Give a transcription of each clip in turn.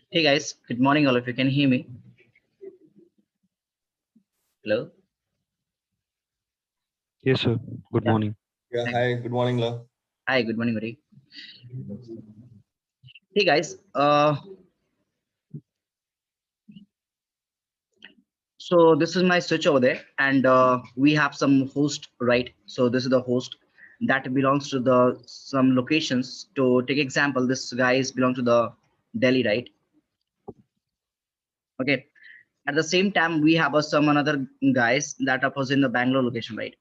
Hey guys, good morning all of you. Can you hear me? Hello? Yes, sir. Good Yeah. morning. Yeah, Hi, hi, good morning, love. hi, good morning, buddy. Hey guys, so this is my switch over there, and we have some host, right? So this is the host that belongs to the some locations. To take example, this guy is belong to the Delhi, right? Okay. At the same time, we have some another guys that are in the Bangalore location, right?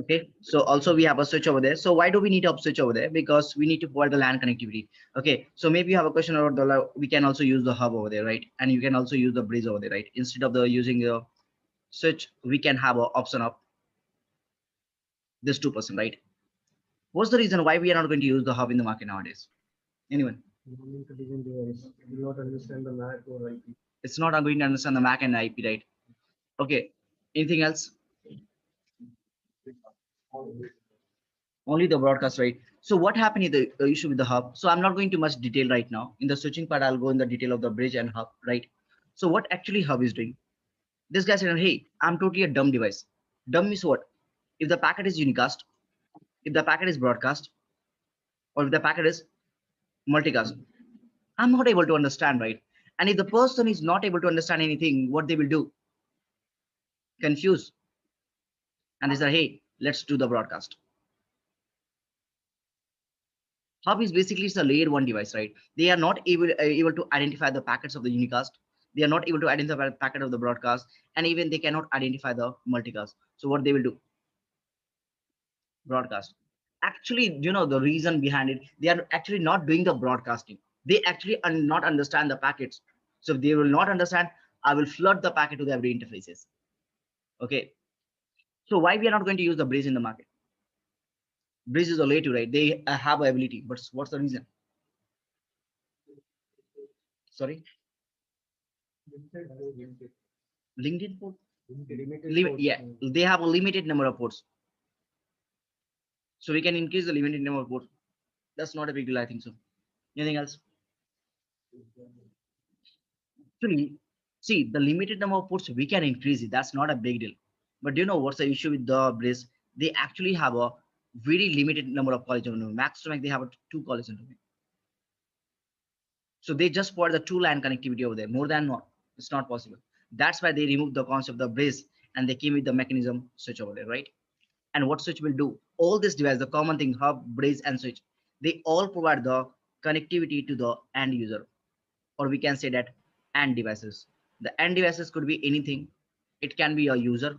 Okay, so also we have a switch over there. So why do we need a switch over there? Because we need to provide the LAN connectivity. Okay, so maybe you have a question about we can also use the hub over there, right? And you can also use the bridge over there, right? Instead of the using the switch, we can have an option of this 2%, right? What's the reason why we are not going to use the hub in the market nowadays? Anyone? Non-intelligent device will not understand the MAC or IP. It's not going to understand the MAC and IP, right? Okay, anything else? Only the broadcast, right? So what happened in the issue with the hub? So I'm not going to much detail right now. In the switching part, I'll go in the detail of the bridge and hub, right? So what actually hub is doing? This guy said, hey, I'm totally a dumb device. Dumb is what? If the packet is unicast, if the packet is broadcast, or if the packet is multicast, I'm not able to understand, right? And if the person is not able to understand anything, what they will do? Confuse. And they say, hey, let's do the broadcast. Hub is basically it's a layer one device, right? They are not able to identify the packets of the unicast. They are not able to identify the packet of the broadcast, and even they cannot identify the multicast. So what they will do? Broadcast. Actually, you know the reason behind it? They are actually not doing the broadcasting. They actually not understand the packets. So if they will not understand, I will flood the packet to the every interfaces. Okay. So why we are not going to use the bridge in the market? Bridge is a layer two, right? They have ability, but what's the reason? Sorry, LinkedIn port. Yeah, they have a limited number of ports, so we can increase the limited number of ports. That's not a big deal, I think so. Anything else? Actually, see, the limited number of ports we can increase it. That's not a big deal. But do you know what's the issue with the bridge? They actually have a very limited number of college domain. Max to max, they have a 2 college domain. So they just provide the 2 LAN connectivity over there. More than one, it's not possible. That's why they removed the concept of the bridge and they came with the mechanism switch over there, right? And what switch will do? All this device, the common thing, hub, bridge, and switch, they all provide the connectivity to the end user, or we can say that end devices. The end devices could be anything. It can be a user,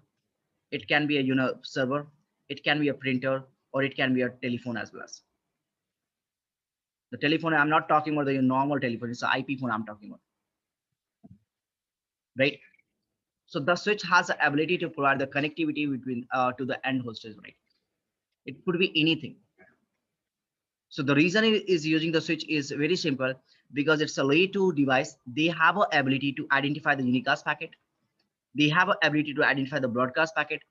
it can be a server, it can be a printer, or it can be a telephone as well as. The telephone, I'm not talking about the normal telephone, it's an IP phone I'm talking about, right? So the switch has the ability to provide the connectivity between to the end hostess, right? It could be anything. So the reason it is using the switch is very simple, because it's a layer 2 device. They have a ability to identify the unicast packet. They have a ability to identify the broadcast packet,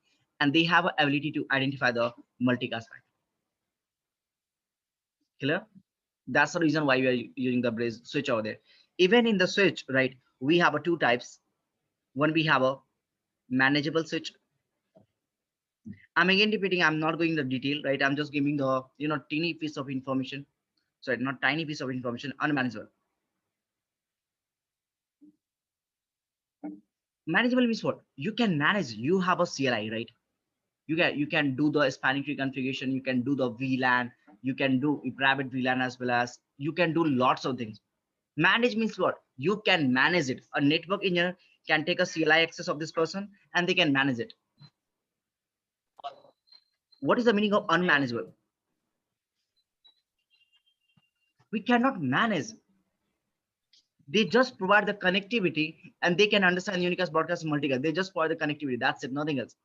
and they have a ability to identify the multicast packet. Clear? That's the reason why we are using the bridge switch over there. Even in the switch, right, we have a 2 types. One, we have a manageable switch. I'm again repeating, I'm not going into detail, right? I'm just giving the teeny piece of information. Sorry, not tiny piece of information. Unmanageable. Manageable means what? You can manage. You have a CLI, right? You can do the spanning tree configuration. You can do the VLAN. You can do a private VLAN as well as you can do lots of things. Manage means what? You can manage it. A network engineer can take a CLI access of this person and they can manage it. What is the meaning of unmanageable? We cannot manage. They just provide the connectivity and they can understand unicast, broadcast, multicast. They just provide the connectivity. That's it, nothing else.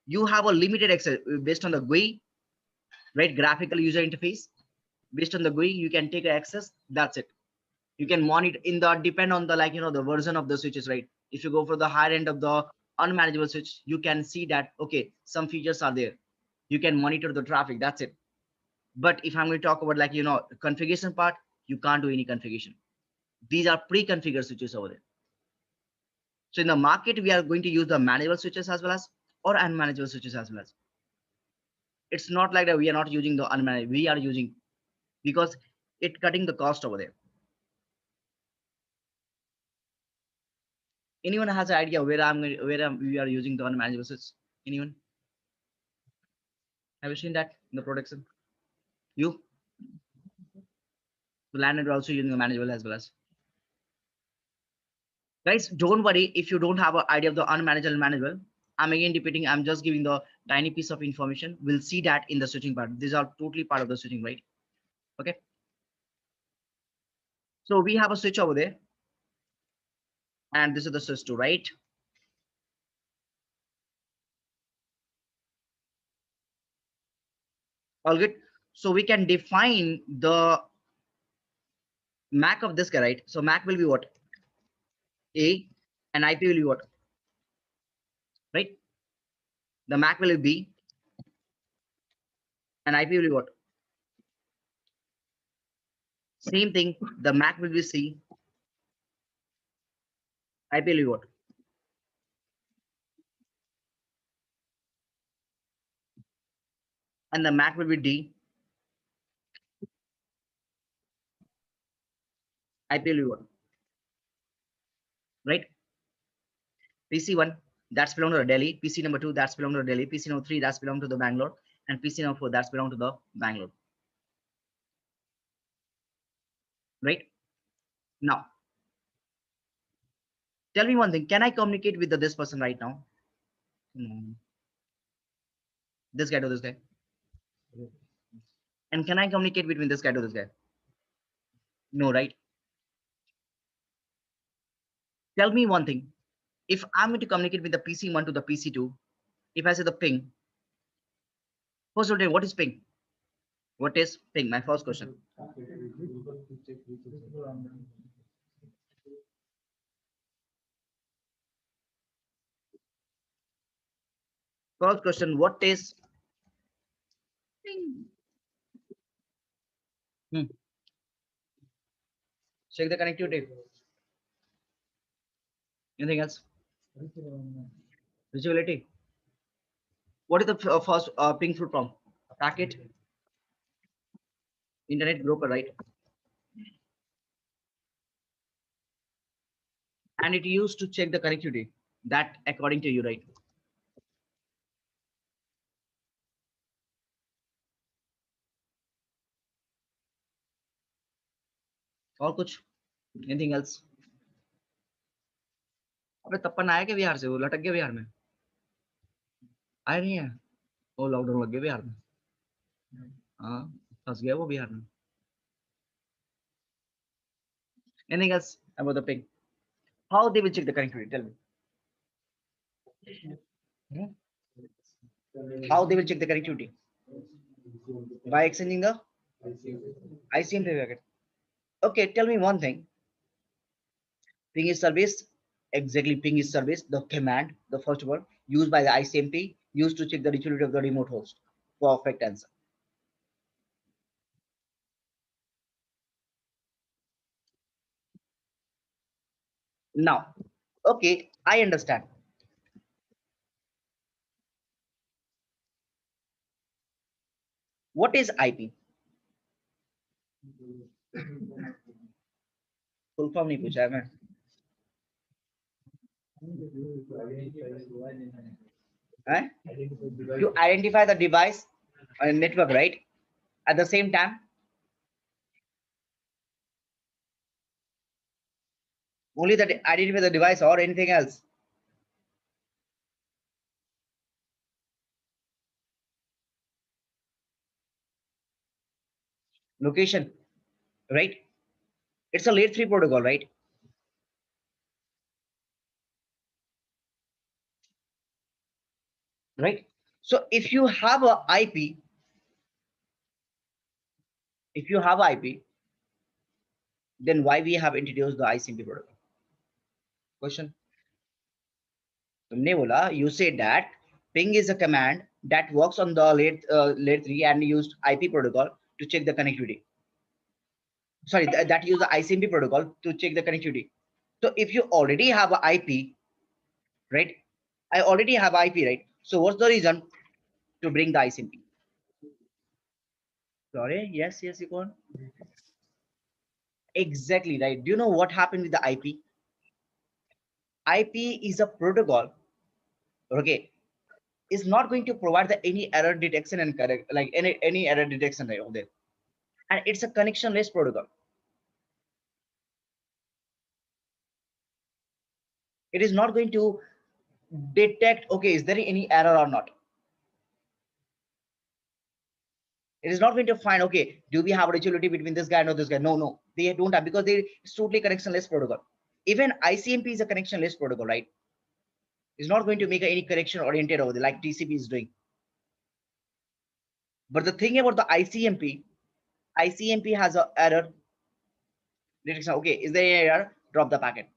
You have a limited access based on the GUI, right? Graphical user interface. Based on the GUI, you can take access. That's it. You can monitor in the depend on the the version of the switches, right? If you go for the higher end of the unmanageable switch, you can see that okay, some features are there. You can monitor the traffic. That's it. But if I'm going to talk about like, configuration part, you can't do any configuration. These are pre-configured switches over there. So in the market, we are going to use the manageable switches as well as or unmanageable switches as well as. It's not like that we are not using the unmanaged. We are using because it cutting the cost over there. Anyone has an idea we are using the unmanageable switch? Anyone? Have you seen that in the production? You? The landlord also using the manageable as well as. Guys, don't worry if you don't have an idea of the unmanageable and manageable. I'm again repeating, I'm just giving the tiny piece of information. We'll see that in the switching part. These are totally part of the switching, right? Okay. So we have a switch over there, and this is the switch 2, right? All good. So we can define the MAC of this guy, right? So MAC will be what? A, and IP will be what? Right? The MAC will be B, and IP will be what? Same thing. The MAC will be C, IP will be what? And the MAC will be D, IP will be what? Right? PC1, that's belong to the Delhi. PC number 2, that's belong to the Delhi. PC number 3, that's belong to the Bangalore. And PC number 4, that's belong to the Bangalore. Right? Now, tell me one thing. Can I communicate with this person right now? This guy to this guy. And can I communicate between this guy to this guy? No, right? Tell me one thing. If I'm going to communicate with the PC1 to the PC2, if I say the ping, first of all, what is ping? What is ping? My first question. First question, what is ping? Check the connectivity. Anything else? Visibility. What is the first ping full from? Packet, internet broker, right? And it used to check the connectivity. That according to you, right? और कुछ? Anything else? अबे तपन आया क्या बिहार से? वो लटक गया बिहार में? आया नहीं है? वो लॉकडाउन लग गया बिहार में? हाँ, फंस गया वो बिहार में. Anything else about the ping? How they will check the connectivity? Tell me. How they will check the connectivity? By exchanging the ICMP packet. Okay, tell me one thing. Ping is service. Exactly, ping is service. The command, the first word used by the ICMP, used to check the utility of the remote host. Perfect answer. Now, okay, I understand. What is IP? Full form नहीं पूछा है मैं. To identify the device and network, right? At the same time, only that identify the device or anything else. Location, right? It's a layer 3 protocol, right? Right. So if you have a IP, if you have IP, then why we have introduced the ICMP protocol? Question. तुमने बोला, you said that ping is a command that works on the layer 3 and used IP protocol. to check the connectivity. Sorry, that use the ICMP protocol to check the connectivity. So if you already have an IP, right? I already have IP, right? So what's the reason to bring the ICMP? Sorry, yes, you go on. Exactly, right. Do you know what happened with the IP? IP is a protocol, okay, is not going to provide the any error detection and correct, like any error detection right over there. And it's a connectionless protocol. It is not going to detect, okay, is there any error or not? It is not going to find, okay, do we have a reachability between this guy and this guy? No, no, they don't have, because it's totally connectionless protocol. Even ICMP is a connectionless protocol, right? It's not going to make any connection oriented over there like TCP is doing. But the thing about the ICMP has a error detection. Okay, is there any error? Drop the packet.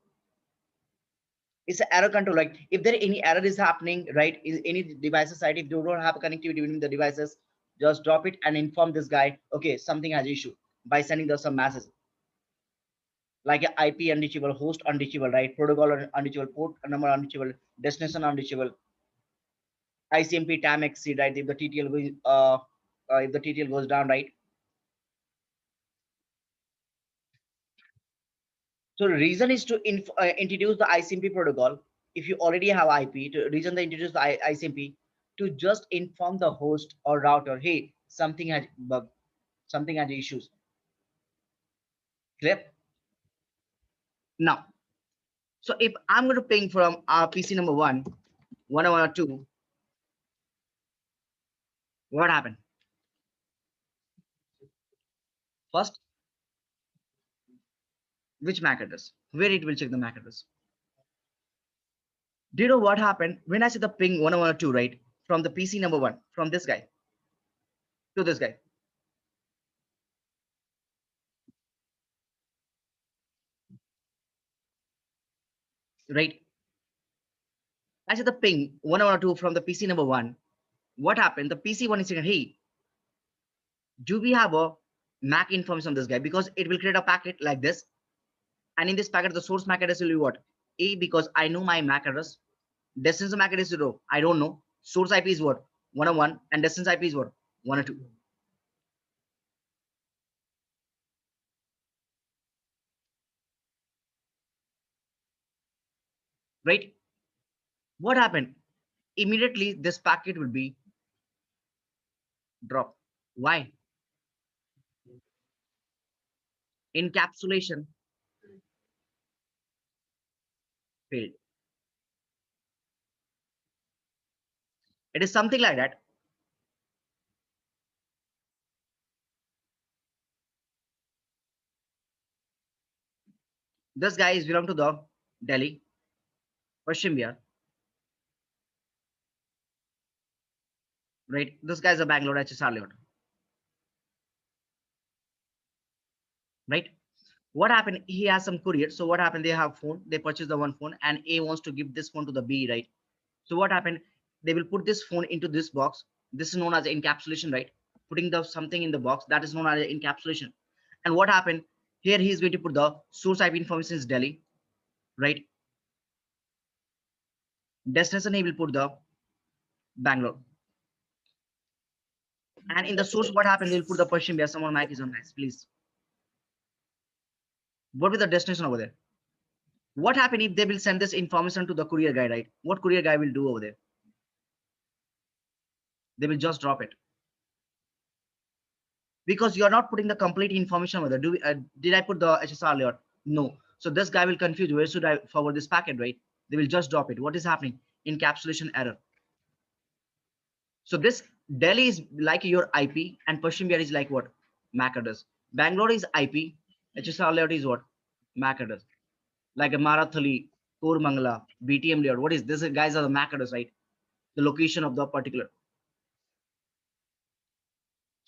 It's an error control. Like if there any error is happening, right, in any devices side, if you don't have a connectivity between the devices, just drop it and inform this guy, okay, something has issue, by sending them some message like a IP unreachable, host unreachable, right, protocol unreachable, port number unreachable, destination unreachable, ICMP time exceed, right, if the TTL goes if the TTL goes down, right. So the reason is to introduce the ICMP protocol. If you already have IP, to reason they introduce the ICMP to just inform the host or router, hey, something has bug, something has issues. Clear? Now, so if I'm going to ping from PC number 102, what happened? First, which MAC address? Where it will check the MAC address? Do you know what happened when I said the ping 102, right? From the PC number 1, from this guy to this guy, right? I said the ping 102 from the PC number 1. What happened? The PC one is saying, hey, do we have a MAC information on this guy? Because it will create a packet like this. And in this packet, the source MAC address will be what? A, because I know my MAC address. Destination MAC address is 0. I don't know. Source IP is what? 101. And destination IP is what? 102. Right? What happened? Immediately, this packet will be dropped. Why? Encapsulation failed. It is something like that. This guy is belong to the Delhi, Pashchim Bihar, right? This guy is a Bangalore HSR layout, right? What happened? He has some courier. So what happened? They have phone. They purchase the one phone, and A wants to give this phone to the B, right? So what happened? They will put this phone into this box. This is known as encapsulation, right? Putting the something in the box, that is known as encapsulation. And what happened? Here he is going to put the source IP information is Delhi, right? Destination he will put the Bangalore. And in the source, what happened? They'll put the Persian Bear. Someone mic is on nice, please. What will the destination over there? What happened if they will send this information to the courier guy, right? What courier guy will do over there? They will just drop it, because you're not putting the complete information over there. Did I put the HSR layer? No. So this guy will confuse, where should I forward this packet, right? They will just drop it. What is happening? Encapsulation error. So this Delhi is like your IP, and Pashchim Bihar is like what? MAC address. Bangalore is IP, HSR layout is what? MAC address. Like a Marathali, Kormangala, BTM layout. What is this? Guys are the MAC address, right? The location of the particular.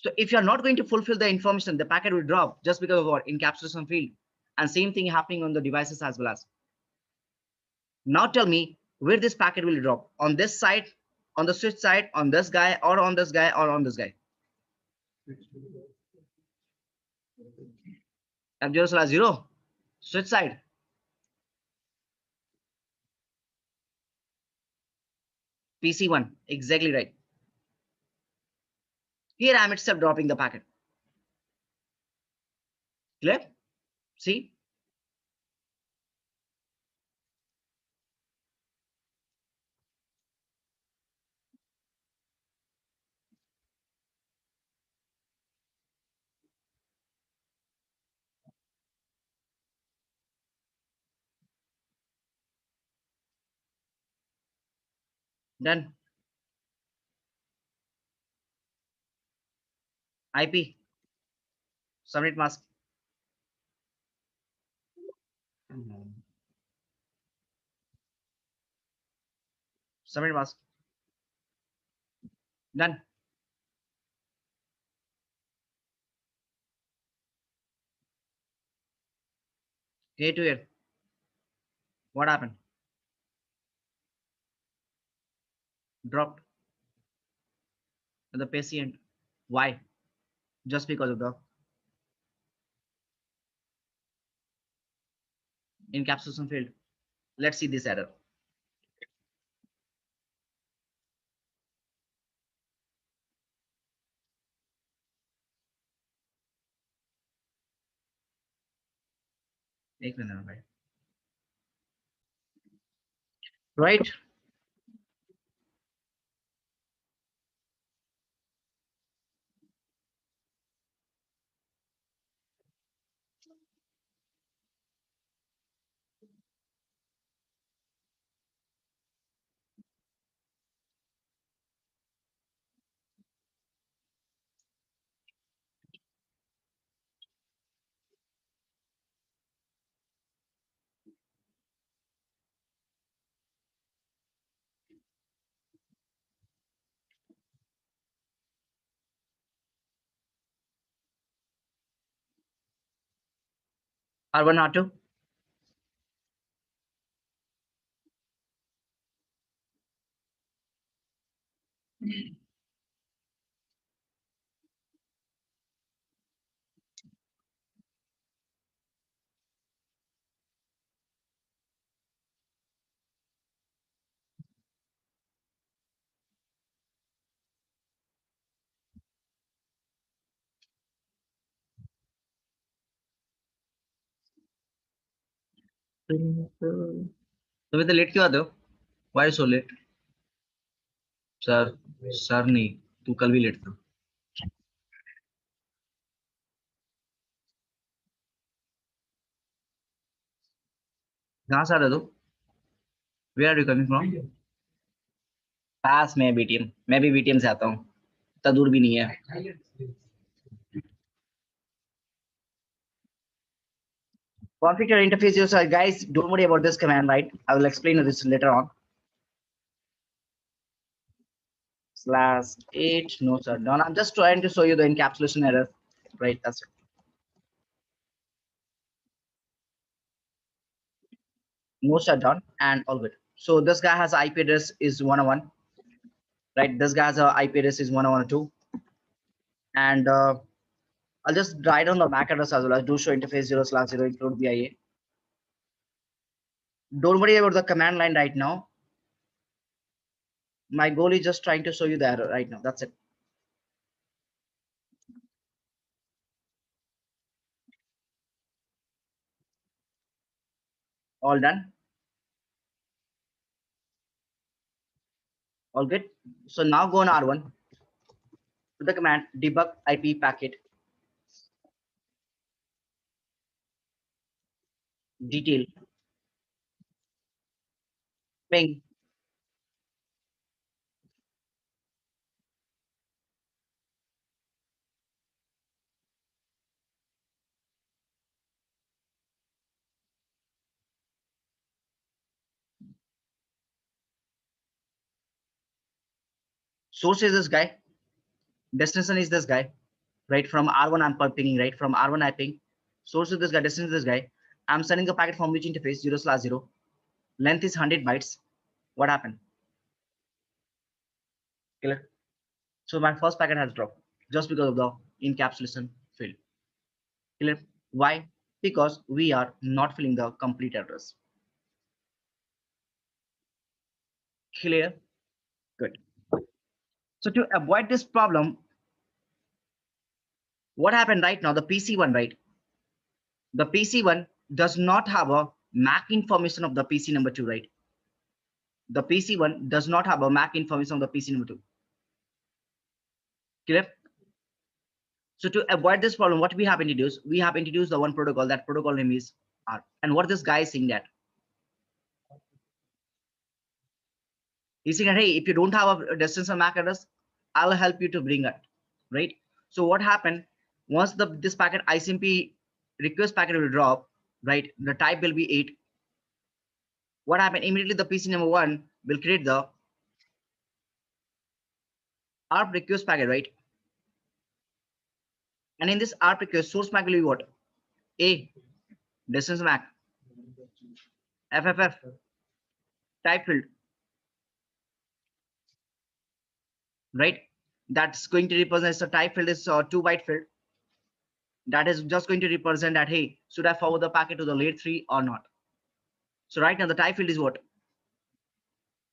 So if you're not going to fulfill the information, the packet will drop just because of what? Encapsulation field. And same thing happening on the devices as well as. Now tell me where this packet will drop. On this side, on the switch side, on this guy, or on this guy, or on this guy. F0/0. Switch side. PC1. Exactly right. Here I am itself dropping the packet. Clear? See? Done. IP. Submit mask. Submit mask. Done. Here to here. What happened? Dropped the patient. Why? Just because of the encapsulation field. Let's see this error. Right? R1, R2. तो इतना late क्यों आते हो? Why so late? Sir sir नहीं, तू कल भी late था. कहाँ से आ रहे हो? Where are you coming from? पास में बीटीएम. मैं भी बीटीएम से आता हूँ. इतना दूर भी नहीं है. Configure your interface user, guys. Don't worry about this command, right? I will explain this later on. /8. No, sir. Done. I'm just trying to show you the encapsulation error. Right. That's it. Most are done and all good. So this guy has IP address is 101. Right. This guy has a IP address is 102. And I'll just write on the MAC address as well as do show interface 0/0 include BIA. Don't worry about the command line right now. My goal is just trying to show you the error right now. That's it. All done. All good. So now go on R1 to the command debug IP packet detail ping. Source is this guy. Destination is this guy. Right from R1 I'm pinging. Right from R1 I ping. Source is this guy. Destination is this guy. I'm sending the packet from which interface 0/0. Length is 100 bytes. What happened? Clear. So my first packet has dropped just because of the encapsulation field. Clear? Why? Because we are not filling the complete address. Clear? Good. So to avoid this problem, what happened right now? The PC1, right? The PC1 does not have a MAC information of the PC number 2, right? The PC1 does not have a MAC information of the PC number 2. Clear? So to avoid this problem, what we have introduced? We have introduced the one protocol. That protocol name is ARP. And what this guy is saying that? He's saying that, hey, if you don't have a destination MAC address, I'll help you to bring it, right? So what happened? Once this packet ICMP request packet will drop, right? The type will be 8. What happened? Immediately the PC number 1 will create the ARP request packet, right? And in this ARP request, source MAC will be what? A, distance MAC, FFF, type field, right? That's going to represent the type field is 2-byte field. That is just going to represent that, hey, should I forward the packet to the layer 3 or not? So right now the type field is what?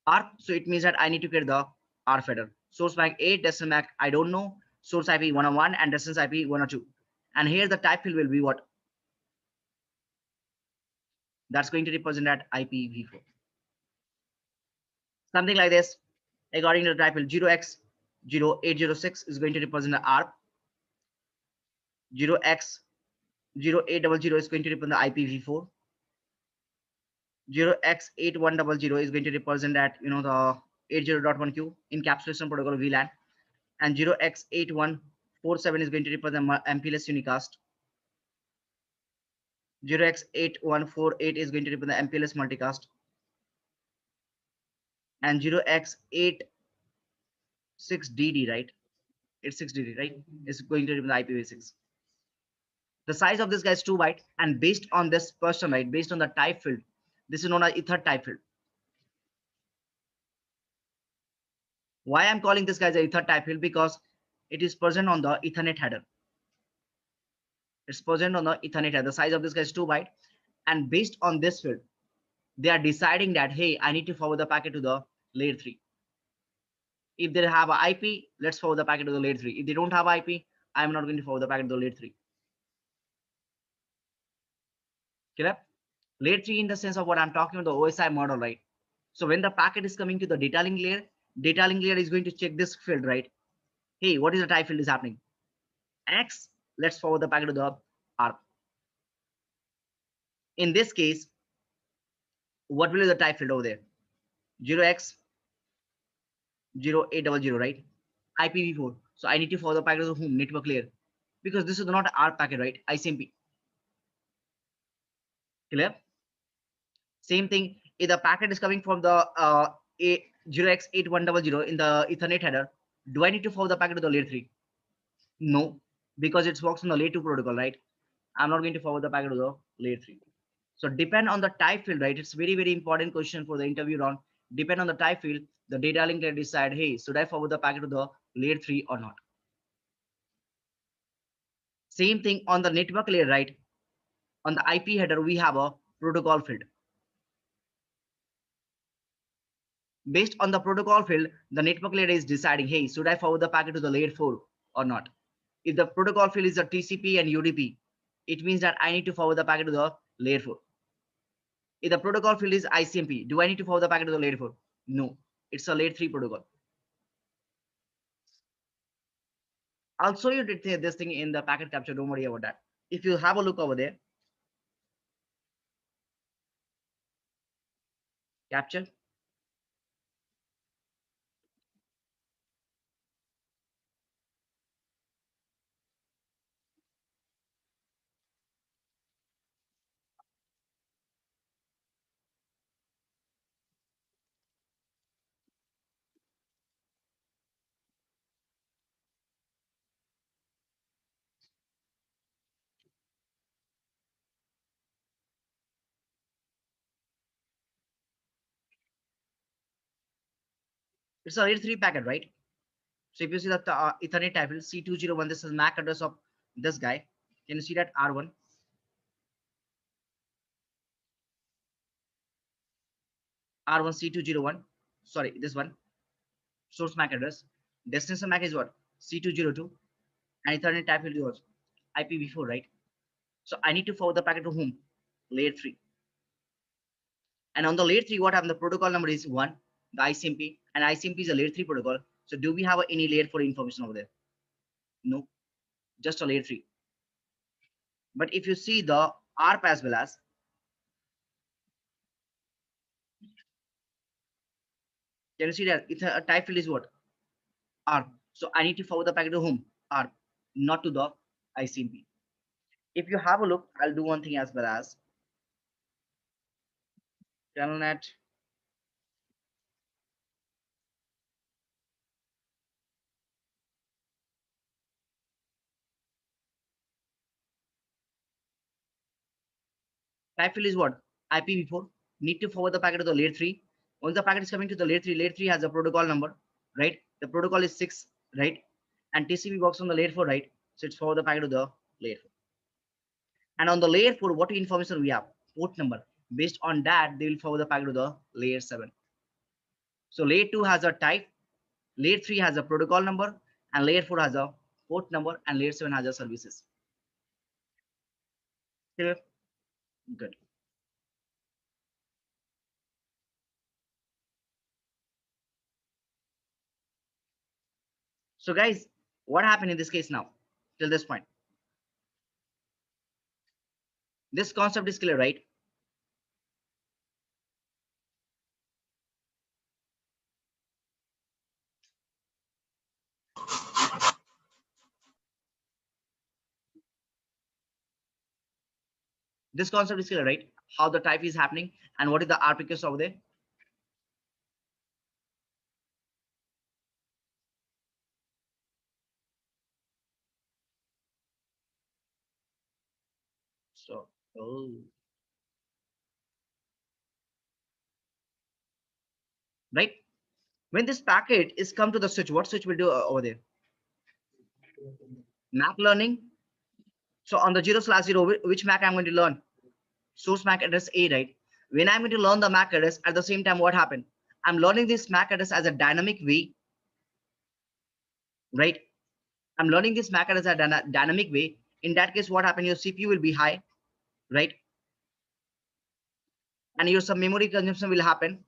ARP. So it means that I need to create the ARP header. Source MAC 8, destination MAC, I don't know. Source IP 101 and destination IP 102. And here the type field will be what? That's going to represent that IPv4. Something like this. According to the type field, 0x0806 is going to represent the ARP. 0x0800 is going to represent the IPv4. 0x8100 is going to represent that, the 80.1q encapsulation protocol VLAN. And 0x8147 is going to represent MPLS unicast. 0x8148 is going to represent the MPLS multicast. And 0x86DD, right? It's 6DD, right? It's going to represent the IPv6. The size of this guy is 2-byte, and based on this person, right, based on the type field, this is known as ether type field. Why I'm calling this guy as a ether type field? Because it is present on the Ethernet header. It's present on the Ethernet header. The size of this guy is 2-byte, and based on this field, they are deciding that, hey, I need to forward the packet to the layer 3. If they have an IP, let's forward the packet to the layer 3. If they don't have IP, I'm not going to forward the packet to the layer 3. Clear? Layer 3 in the sense of what I'm talking about, the OSI model, right? So when the packet is coming to the data link layer is going to check this field, right? Hey, what is the type field is happening? X, let's forward the packet to the ARP. In this case, what will be the type field over there? 0x0800, right? IPv4. So I need to forward the packet to whom? Network layer. Because this is not ARP packet, right? ICMP. Clear? Same thing, if the packet is coming from the 0x8100 in the Ethernet header, do I need to forward the packet to the layer 3? No, because it works on the layer 2 protocol, right? I'm not going to forward the packet to the layer 3. So depend on the type field, right? It's very, very important question for the interview round. Depend on the type field, the data link can decide, hey, should I forward the packet to the layer 3 or not? Same thing on the network layer, right? On the IP header, we have a protocol field. Based on the protocol field, the network layer is deciding, hey, should I forward the packet to the layer 4 or not? If the protocol field is a TCP and UDP, it means that I need to forward the packet to the layer 4. If the protocol field is ICMP, do I need to forward the packet to the layer 4? No, it's a layer 3 protocol. I'll show you this thing in the packet capture, don't worry about that. If you have a look over there, capture. It's a layer 3 packet, right? So if you see that Ethernet type field C201, this is MAC address of this guy. Can you see that R1? R1 C201. Sorry, this one source MAC address. Destination MAC is what? C202. And Ethernet type field was IPv4, right? So I need to forward the packet to whom? Layer 3. And on the layer 3, what happened? The protocol number is 1, the ICMP, and ICMP is a layer 3 protocol. So do we have any layer 4 information over there? No, just a layer 3. But if you see the ARP as well as, can you see that it's a type field is what? ARP. So I need to forward the packet to whom? ARP, not to the ICMP. If you have a look, I'll do one thing as well as telnet type field is what? IPv4. Need to forward the packet to the layer 3. Once the packet is coming to the layer 3 has a protocol number, right? The protocol is 6, right? And TCP works on the layer 4, right? So it's forward the packet to the layer 4. And on the layer 4, what information we have? Port number. Based on that, they will forward the packet to the layer 7. So layer 2 has a type, layer 3 has a protocol number, and layer 4 has a port number, and layer 7 has a services. Clear? Good. So guys, what happened in this case now till this point? This concept is clear, right? This concept is clear, right? How the type is happening and what is the RPQs over there. So, oh, right. When this packet is come to the switch, what switch will do over there? MAC learning. So on the 0/0, which MAC I'm going to learn? Source MAC address A, right? When I'm going to learn the MAC address, at the same time, what happened? I'm learning this MAC address as a dynamic way, right? I'm learning this MAC address as a dynamic way. In that case, what happened? Your CPU will be high, right? And your some memory consumption will happen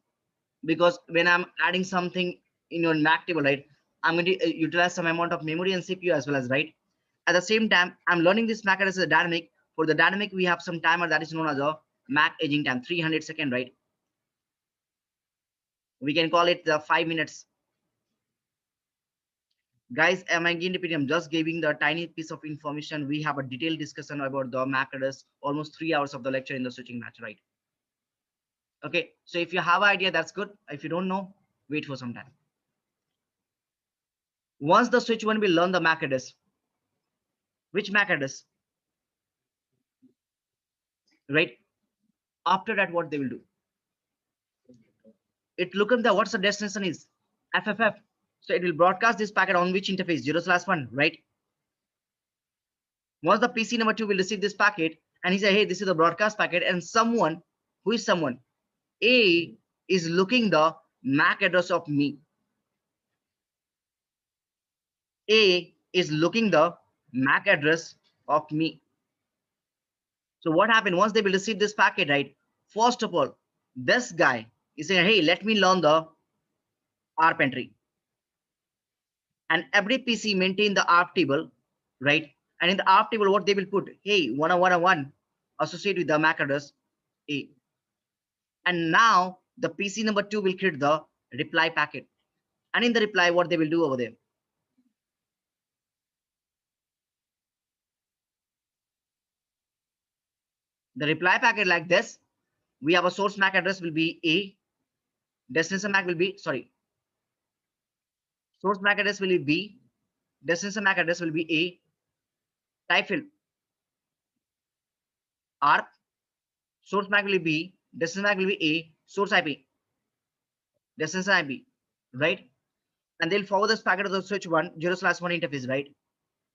because when I'm adding something in your MAC table, right? I'm going to utilize some amount of memory and CPU as well as, right? At the same time, I'm learning this MAC address as a dynamic. For the dynamic, we have some timer that is known as a MAC aging time, 300 seconds, right? We can call it the 5 minutes. Guys, am I again repeating? I'm just giving the tiny piece of information. We have a detailed discussion about the MAC address, almost 3 hours of the lecture in the switching match, right? Okay, so if you have an idea, that's good. If you don't know, wait for some time. Once the switch one will learn the MAC address, which MAC address, right? After that, what they will do? It look at the what's the destination is FFF. So it will broadcast this packet on which interface 0/1, right? Once the PC number 2 will receive this packet and he say, hey, this is the broadcast packet, and someone who is someone A is looking the MAC address of me. A is looking the MAC address of me. So what happened once they will receive this packet, right? First of all, this guy is saying, hey, let me learn the ARP entry. And every PC maintain the ARP table, right? And in the ARP table, what they will put, hey, 101 associate with the MAC address A. And now the PC number 2 will create the reply packet. And in the reply, what they will do over there? The reply packet like this, we have a source MAC address will be A, destination MAC will be, sorry, source MAC address will be B, destination MAC address will be A, type field ARP, source MAC will be B, destination MAC will be A, source IP, destination IP, right? and they'll forward this packet to the switch 1 0/1 interface, right?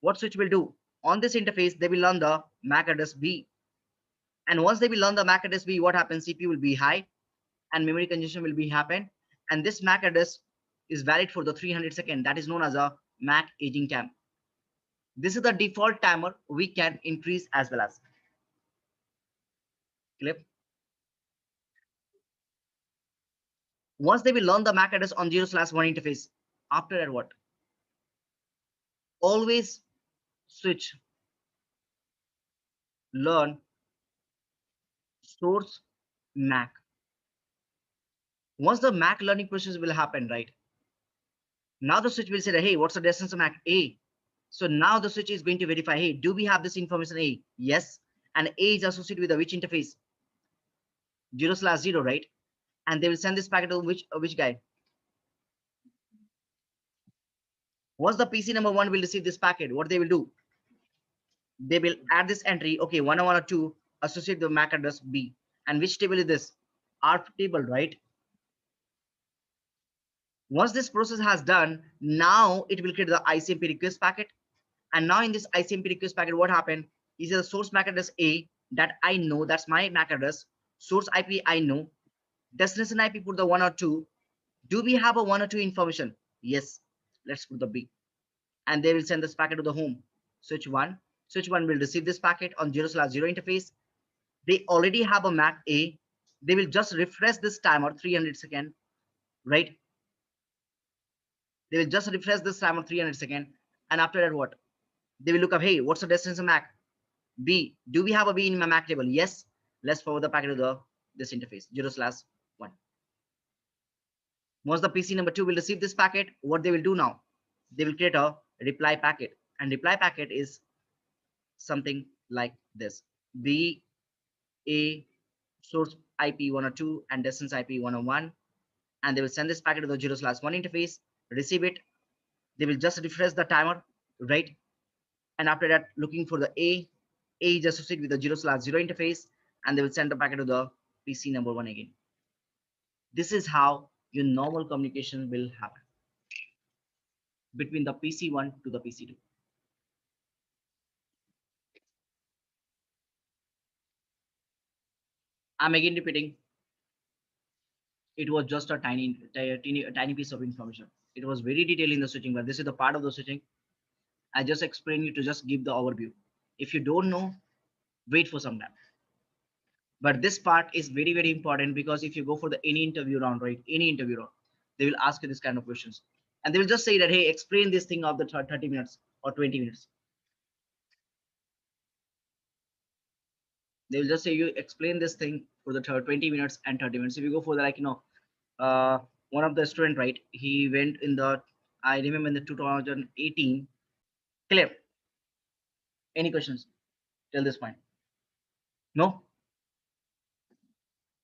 What switch will do? On this interface, they will learn the MAC address B. And once they will learn the MAC address B, what happens? CPU will be high and memory congestion will be happen. And this MAC address is valid for the 300 seconds. That is known as a MAC aging time. This is the default timer. We can increase as well as. Clip. Once they will learn the MAC address on 0/1 interface, after that what? Always switch, learn, source, MAC. Once the MAC learning process will happen, right? Now the switch will say, hey, what's the distance of MAC? A. So now the switch is going to verify, hey, do we have this information A? Yes. And A is associated with the which interface? 0/0, right? And they will send this packet to which guy? Once the PC number 1 will receive this packet, what they will do? They will add this entry, okay, 101 or 2, associate the MAC address B. And which table is this? ARP table, right? Once this process has done, now it will create the ICMP request packet. And now in this ICMP request packet, what happened? Is the source MAC address A that I know, that's my MAC address. Source IP I know. Destination IP put the 1 or 2. Do we have a 1 or 2 information? Yes. Let's put the B. And they will send this packet to the home. Switch 1. Switch 1 will receive this packet on 0/0 interface. They already have a MAC A. They will just refresh this timer 300 seconds, right? They will just refresh this timer 300 seconds. And after that, what? They will look up, hey, what's the destination MAC? B. Do we have a B in my MAC table? Yes. Let's forward the packet to this interface 0/1. Once the PC number 2 will receive this packet, what they will do now? They will create a reply packet, and reply packet is something like this: B A source IP 102 and destination IP 101, and they will send this packet to the 0/1 interface, receive it. They will just refresh the timer, right? And after that, looking for the A is associated with the 0/0 interface, and they will send the packet to the PC number 1 again. This is how your normal communication will happen between the PC1 to the PC2. I'm again repeating, it was just a tiny piece of information. It was very detailed in the switching, but this is the part of the switching. I just explain you to just give the overview. If you don't know, wait for some time. But this part is very, very important, because if you go for the any interview round, right? Any interview round, they will ask you this kind of questions. And they will just say that, hey, explain this thing of the 30 minutes or 20 minutes. They will just say you explain this thing for the 20 minutes and 30 minutes. If you go for the, like, one of the student, right? He went in the, I remember in the 2018. Clear? Any questions till this point? No?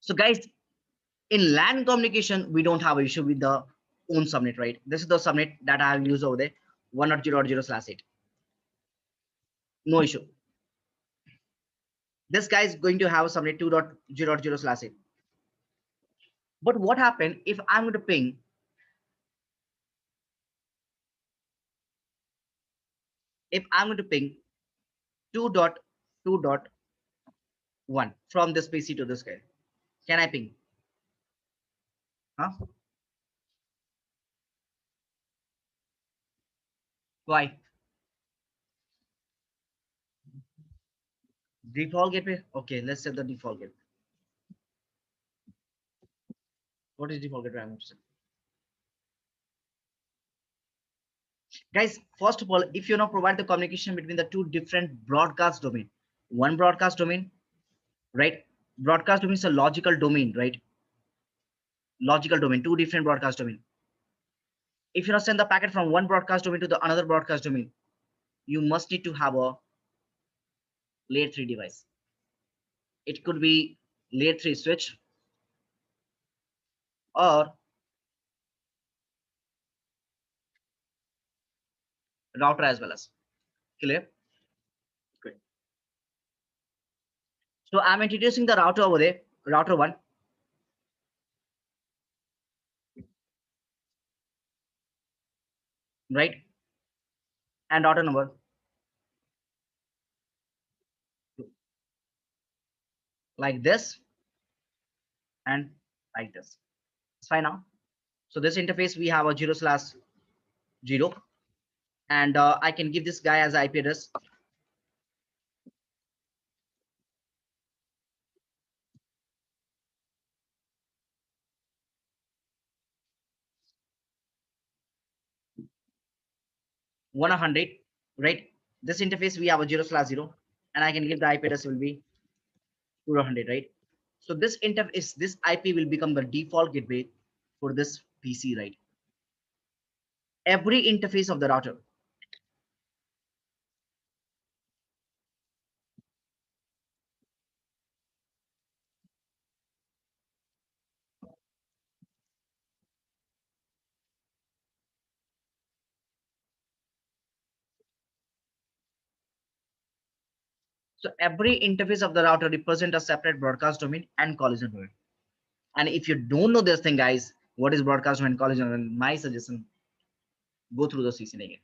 So guys, in LAN communication, we don't have an issue with the own subnet, right? This is the subnet that I have used over there, 1.0.0/8. No issue. This guy is going to have a subnet 2.0.0/8. But what happened if I'm going to ping, if I'm going to ping 2.2.1 from this PC to this guy? Can I ping? Huh? Why? Default gateway? Okay, let's set the default gateway. What is default gateway? I'm going to say. Guys, first of all, if you now provide the communication between the two different broadcast domain, one broadcast domain, right? Broadcast domain is a logical domain, right? Logical domain, two different broadcast domain. If you now send the packet from one broadcast domain to the another broadcast domain, you must need to have a layer 3 device. It could be layer 3 switch or router as well as. Clear? Great. So I'm introducing the router over there, router 1. right? And router number like this and like this. It's fine now. So this interface we have a 0/0, and I can give this guy as IP address 100, right? This interface we have a 0/0, and I can give the IP address will be 200, right? So this interface, this IP will become the default gateway for this PC, right? Every interface of the router. So every interface of the router represent a separate broadcast domain and collision domain. And if you don't know this thing, guys, what is broadcast domain, collision domain, my suggestion, go through the CCN again.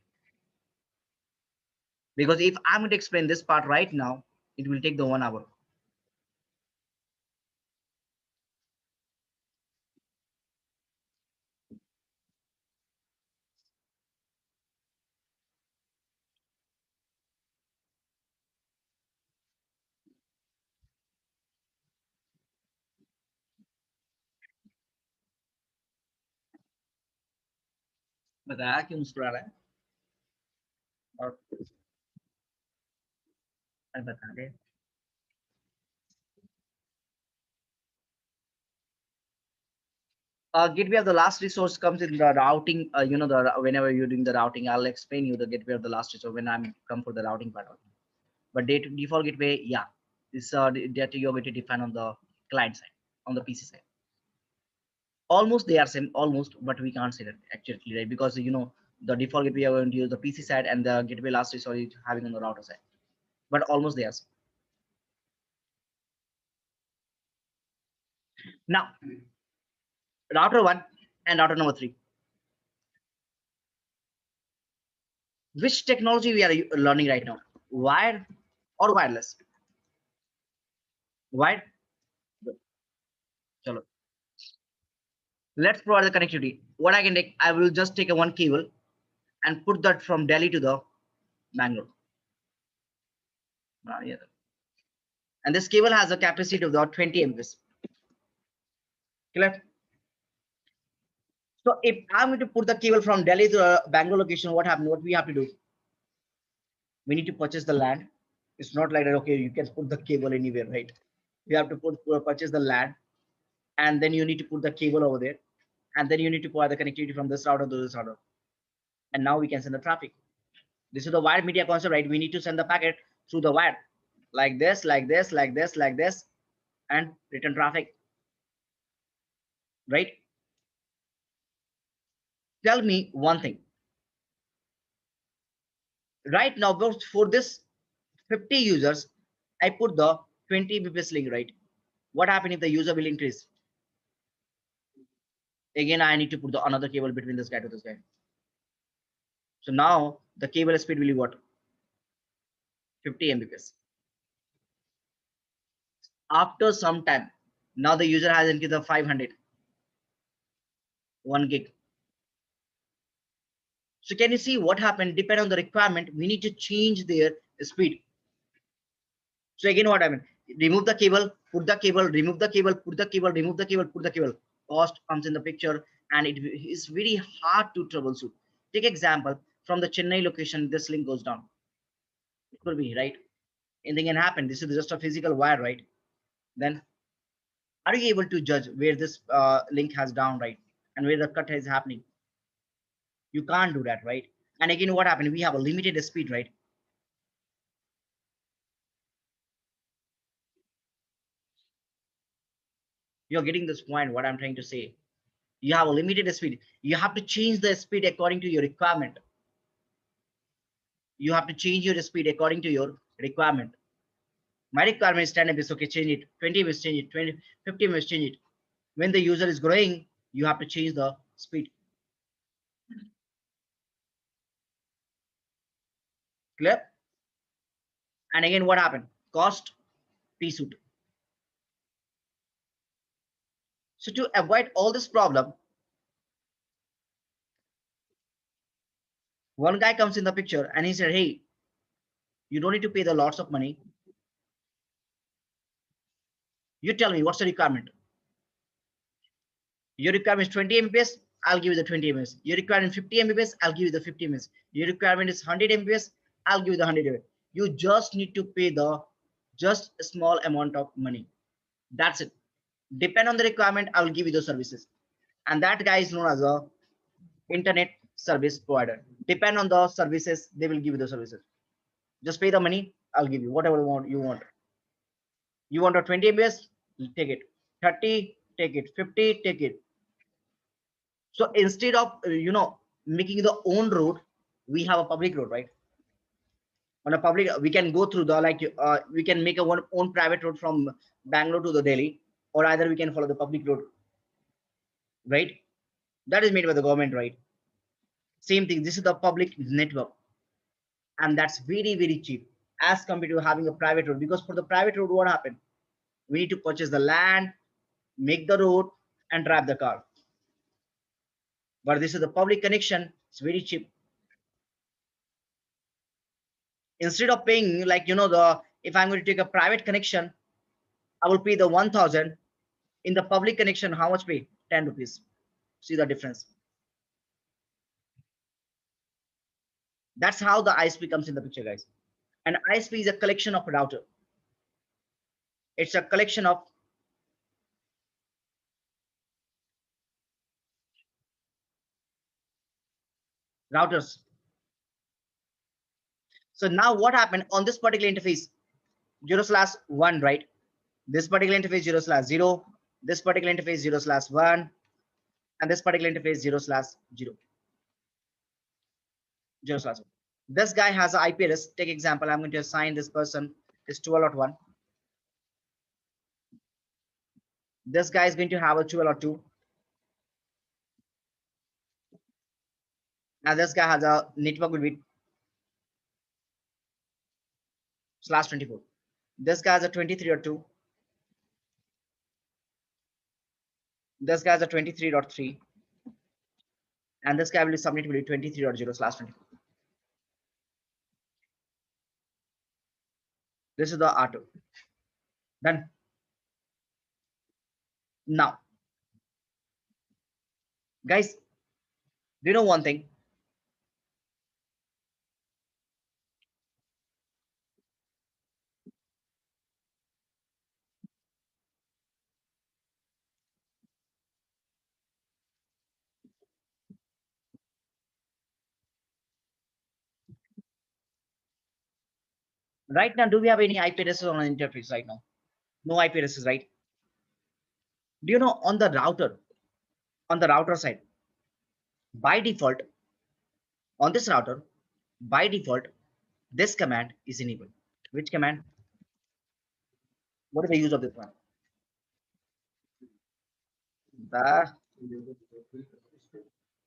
Because if I'm going to explain this part right now, it will take the 1 hour. बताया क्यों मुस्कुरा रहा है और बता दे gateway of the last resource comes in the routing. The whenever you're doing the routing, I'll explain you the gateway of the last resource when I'm come for the routing part of it. But default gateway, yeah, is that you're going to define on the client side, on the PC side. Almost they are same, almost, but we can't say that actually, right? Because the default gateway are going to use the PC side, and the gateway last resource is having on the router side. But almost they are same. Now, router one and router number three. Which technology we are learning right now? Wired or wireless? Wired. Chalo. Let's provide the connectivity. What I can take, I will just take a one cable and put that from Delhi to the Bangalore. Yeah. And this cable has a capacity of about 20 Mbps. Clear? So if I'm going to put the cable from Delhi to Bangalore location, what happens? What we have to do? We need to purchase the land. It's not like that. Okay, you can put the cable anywhere, right? You have to purchase the land, and then you need to put the cable over there, and then you need to provide the connectivity from this router to this router. And now we can send the traffic. This is the wired media concept, right? We need to send the packet through the wire, like this, like this, like this, like this, and return traffic, right? Tell me one thing. Right now, for this 50 users, I put the 20 Mbps link, right? What happens if the user will increase? Again, I need to put the another cable between this guy to this guy. So now the cable speed will be what? 50 Mbps. After some time, now the user has increased the 500, 1 gig. So can you see what happened? Depend on the requirement, we need to change their speed. So again, what happened? Remove the cable, put the cable, remove the cable, put the cable, remove the cable, put the cable. Cost comes in the picture, and it is very hard to troubleshoot. Take example from the Chennai location, this link goes down. It could be right. Anything can happen. This is just a physical wire, right? Then are you able to judge where this link has down, right, and where the cut is happening? You can't do that, right? And again, what happened? We have a limited speed, right? You're getting this point, what I'm trying to say. You have a limited speed. You have to change the speed according to your requirement. You have to change your speed according to your requirement. My requirement is 10 Mbps, okay, change it. 20 Mbps, change it. 20, 50 Mbps, change it. When the user is growing, you have to change the speed. Clear? And again, what happened? Cost P suit. So to avoid all this problem, one guy comes in the picture and he said, hey, you don't need to pay the lots of money. You tell me what's the requirement. Your requirement is 20 Mbps, I'll give you the 20 Mbps. Your requirement is 50 Mbps, I'll give you the 50 Mbps. Your requirement is 100 Mbps, I'll give you the 100 Mbps. You just need to pay the just a small amount of money. That's it. Depend on the requirement, I will give you the services. And that guy is known as a internet service provider. Depend on the services, they will give you the services. Just pay the money, I'll give you whatever you want. You want a 20 Mbps, take it. 30, take it. 50, take it. So instead of making the own road, we have a public road, right? On a public, we can go through the we can make a own private road from Bangalore to the Delhi, or either we can follow the public road, right? That is made by the government, right? Same thing. This is the public network, and that's very cheap as compared to having a private road. Because for the private road, what happened? We need to purchase the land, make the road, and drive the car. But this is the public connection. It's very cheap. Instead of paying if I'm going to take a private connection, I will pay the 1000. In the public connection, how much pay? 10 rupees. See the difference? That's how the ISP comes in the picture, guys. An ISP is a collection of a router. It's a collection of routers. So now what happened on this particular interface? 0/1, right? This particular interface 0/0. This particular interface 0/1, and this particular interface 0/0. 0/1. This guy has an IP address. Take example. I'm going to assign this person is 12.1. This guy is going to have a 12.2. And this guy has a network will be /24. This guy has a 23.2. This guy has a 23.3. And this guy will be subnet will be 23.0/24. This is the R2. Done. Now, guys, do you know one thing? Right now, do we have any IP addresses on an interface right now? No IP addresses, right? Do you know on the router side, by default, on this router, by default, this command is enabled. Which command? What is the use of this one? The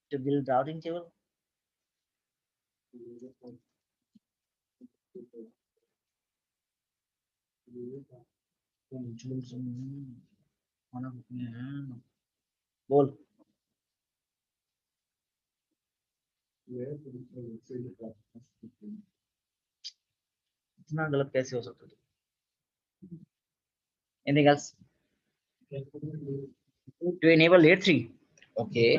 to build routing table. बोल इतना गलत कैसे हो सकता है? Anything else? To enable layer 3. Okay.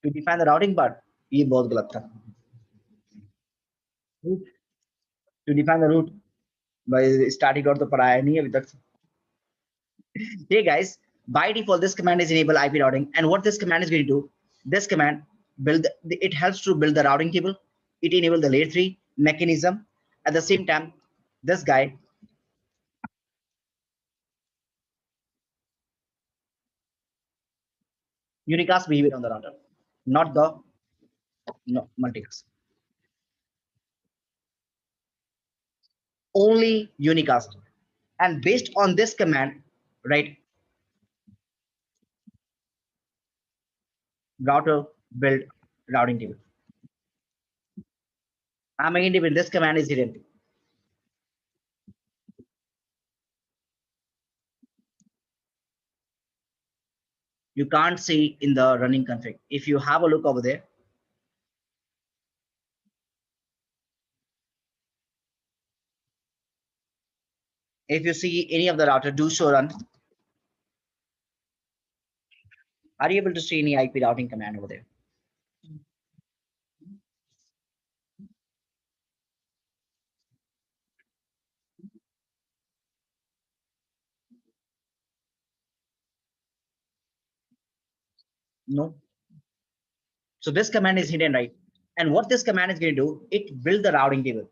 To define the routing part. ये बहुत गलत था. To define the route. by static dot तो पढ़ाया नहीं अभी तक. Hey guys, by default this command is enable IP routing, and what this command is going to do, this command it helps to build the routing table. It enables the layer 3 mechanism. At the same time, this guy unicast behavior on the router, not the multicast. Only unicast. And based on this command, right, router build routing table. I'm making it, this command is hidden. You can't see in the running config. If you have a look over there, if you see any of the router, do show run. Are you able to see any IP routing command over there? No. So this command is hidden, right? And what this command is going to do, it build the routing table.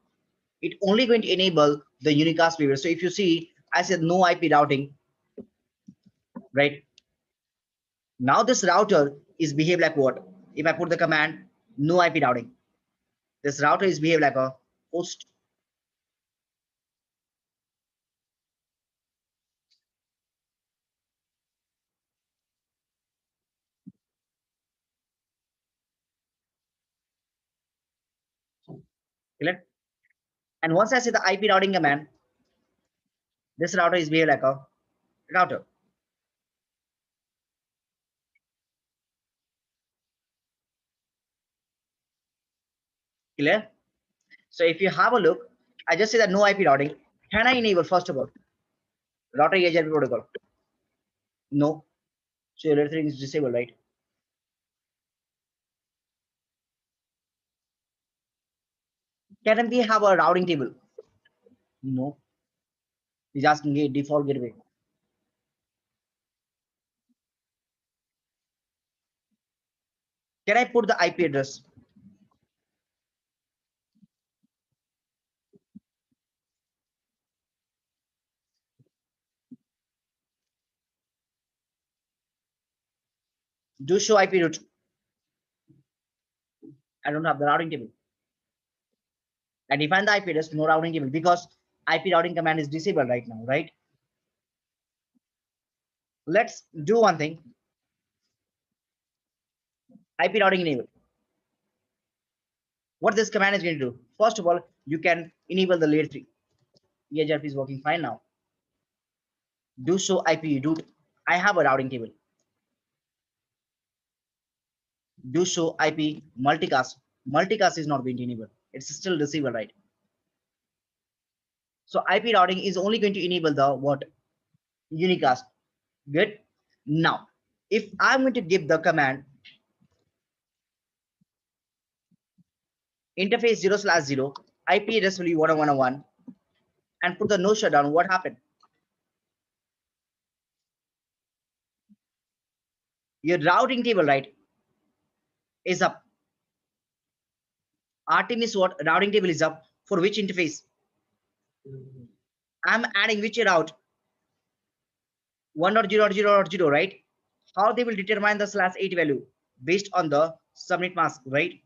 It only going to enable the unicast behavior. So if you see, I said no IP routing, right? Now this router is behave like what? If I put the command no IP routing, this router is behave like a host. Correct? And once I say the IP routing command, this router is behave like a router. Clear? So if you have a look, I just say that no IP routing. Can I enable first of all router ARP protocol? No. So everything is disabled, right? Can we have a routing table? No. He's asking a default gateway. Can I put the IP address? Do show IP route. I don't have the routing table. I define the IP address, no routing table, because IP routing command is disabled right now, right? Let's do one thing. IP routing enable. What this command is going to do? First of all, you can enable the layer 3. EHRP is working fine now. Do show IP route. I have a routing table. Do show IP multicast. Multicast is not going to enable. It's still disabled, right? So IP routing is only going to enable the what? Unicast. Good. Now, if I'm going to give the command interface 0/0, IP address will be 101.1, and put the no shutdown, what happened? Your routing table, right, is up. RT is what? Routing table is up. For which interface? I'm adding which route? 1.0.0.0, right? How they will determine the /8 value? Based on the subnet mask, right?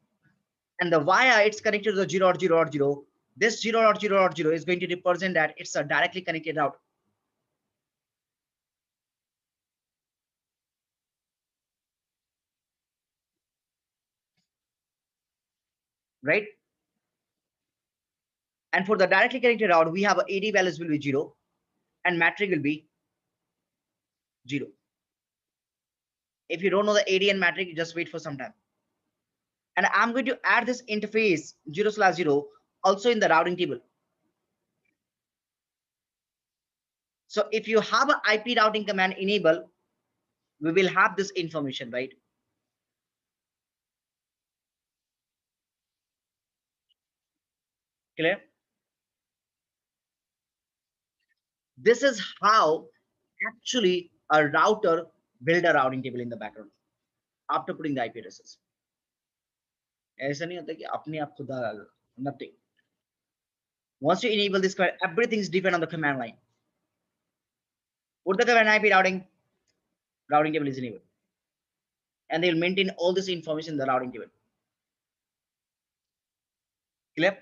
And the via it's connected to the 0.0.0. This 0.0.0 is going to represent that it's a directly connected route. Right? And for the directly connected route, we have AD values will be 0 and matrix will be 0. If you don't know the AD and matrix, just wait for some time. And I'm going to add this interface 0/0 also in the routing table. So if you have an IP routing command enable, we will have this information, right? Clear? This is how actually a router build a routing table in the background after putting the IP addresses. ऐसा नहीं होता कि अपने आप खुद आ जाएगा. Nothing. Once you enable this, everything is depend on the command line. Put the command IP routing table is enabled, and they'll maintain all this information in the routing table. Clear?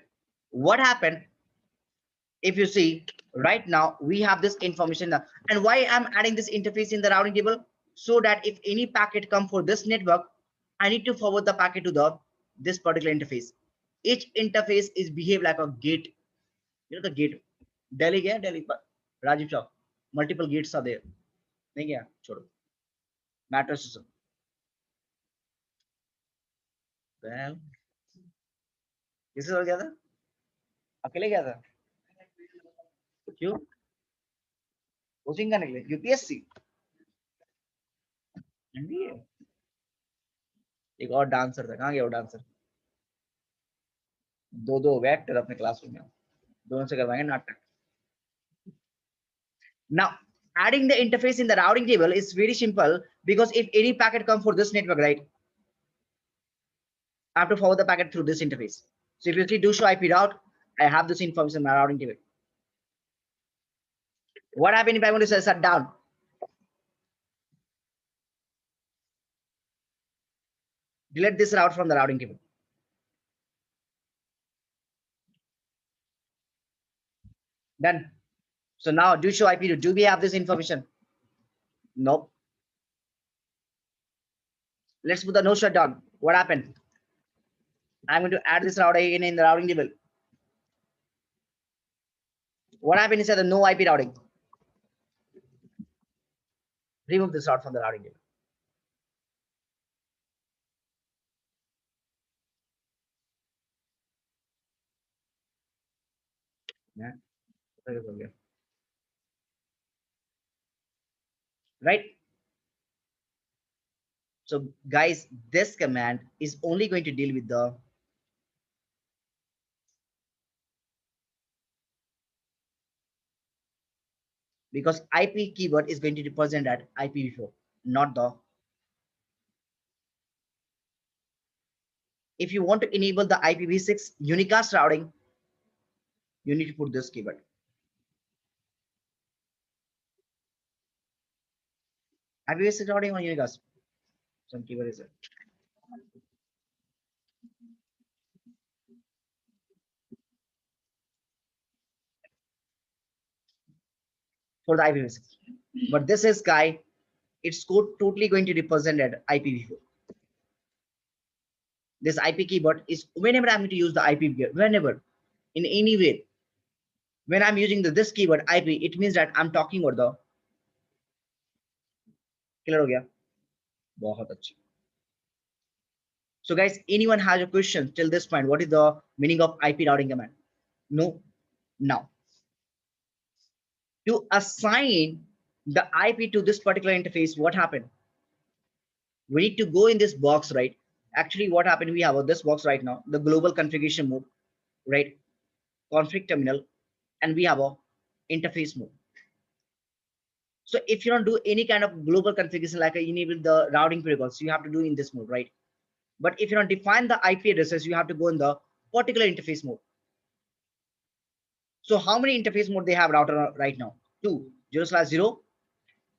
What happened if you see right now we have this information, and why I'm adding this interface in the routing table? So that if any packet come for this network, I need to forward the packet to the this particular interface. Each interface is behave like a gate. You know the gate. Delhi gaya, Delhi पर Rajiv Chowk. Multiple gates are there. नहीं गया छोड़ो. Metro system. Well, किससे हो गया था? अकेले गया था? क्यों? कोचिंग करने के लिए? यूपीएससी? एनडीए? एक और डांसर था, कहाँ गया वो डांसर? दो दो एक्टर अपने क्लासरूम में, दोनों से करवाएंगे नाटक. Now, adding the interface in the routing table is very simple because if any packet come for this network, right, I have to forward the packet through this interface. So if you see do show IP route, I have this information in my routing table. What happens if I want to shut down? Delete this route from the routing table. Done. So now do show IP. Do we have this information? Nope. Let's put the no shutdown. What happened? I'm going to add this route again in the routing table. What happened inside the no IP routing? Remove this route from the routing table. Yeah. Right? So guys, this command is only going to deal with the because IP keyword is going to represent that IPv4, not the. If you want to enable the IPv6 unicast routing, you need to put this keyword. IPv6 routing or unicast? Some keyword is it. For the IPv6. But this is guy, it's code totally going to represent that IPv4. This IP keyword is whenever I'm going to use the IP, whenever, in any way, when I'm using this keyword IP, it means that I'm talking about the. Clear हो गया? बहुत अच्छी. So guys, anyone has a question till this point? What is the meaning of IP routing command? No. Now, to assign the IP to this particular interface, what happened? We need to go in this box, right? Actually, what happened? We have this box right now, the global configuration mode, right? Config terminal, and we have a interface mode. So if you don't do any kind of global configuration like enable the routing protocols, you have to do in this mode, right? But if you don't define the IP addresses, you have to go in the particular interface mode. So how many interface mode they have router right now? 2, 0/0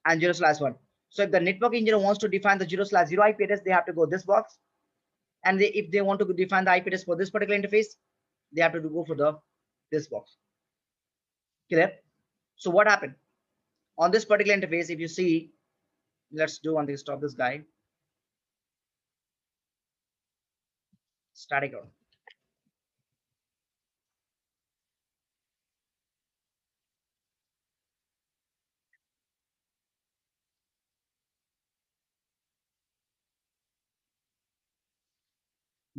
and 0/1. So if the network engineer wants to define the 0/0 IP address, they have to go this box. And if they want to define the IP address for this particular interface, they have to go for this box. Clear? So what happened? On this particular interface, if you see, let's do one thing, stop this guy. Static out.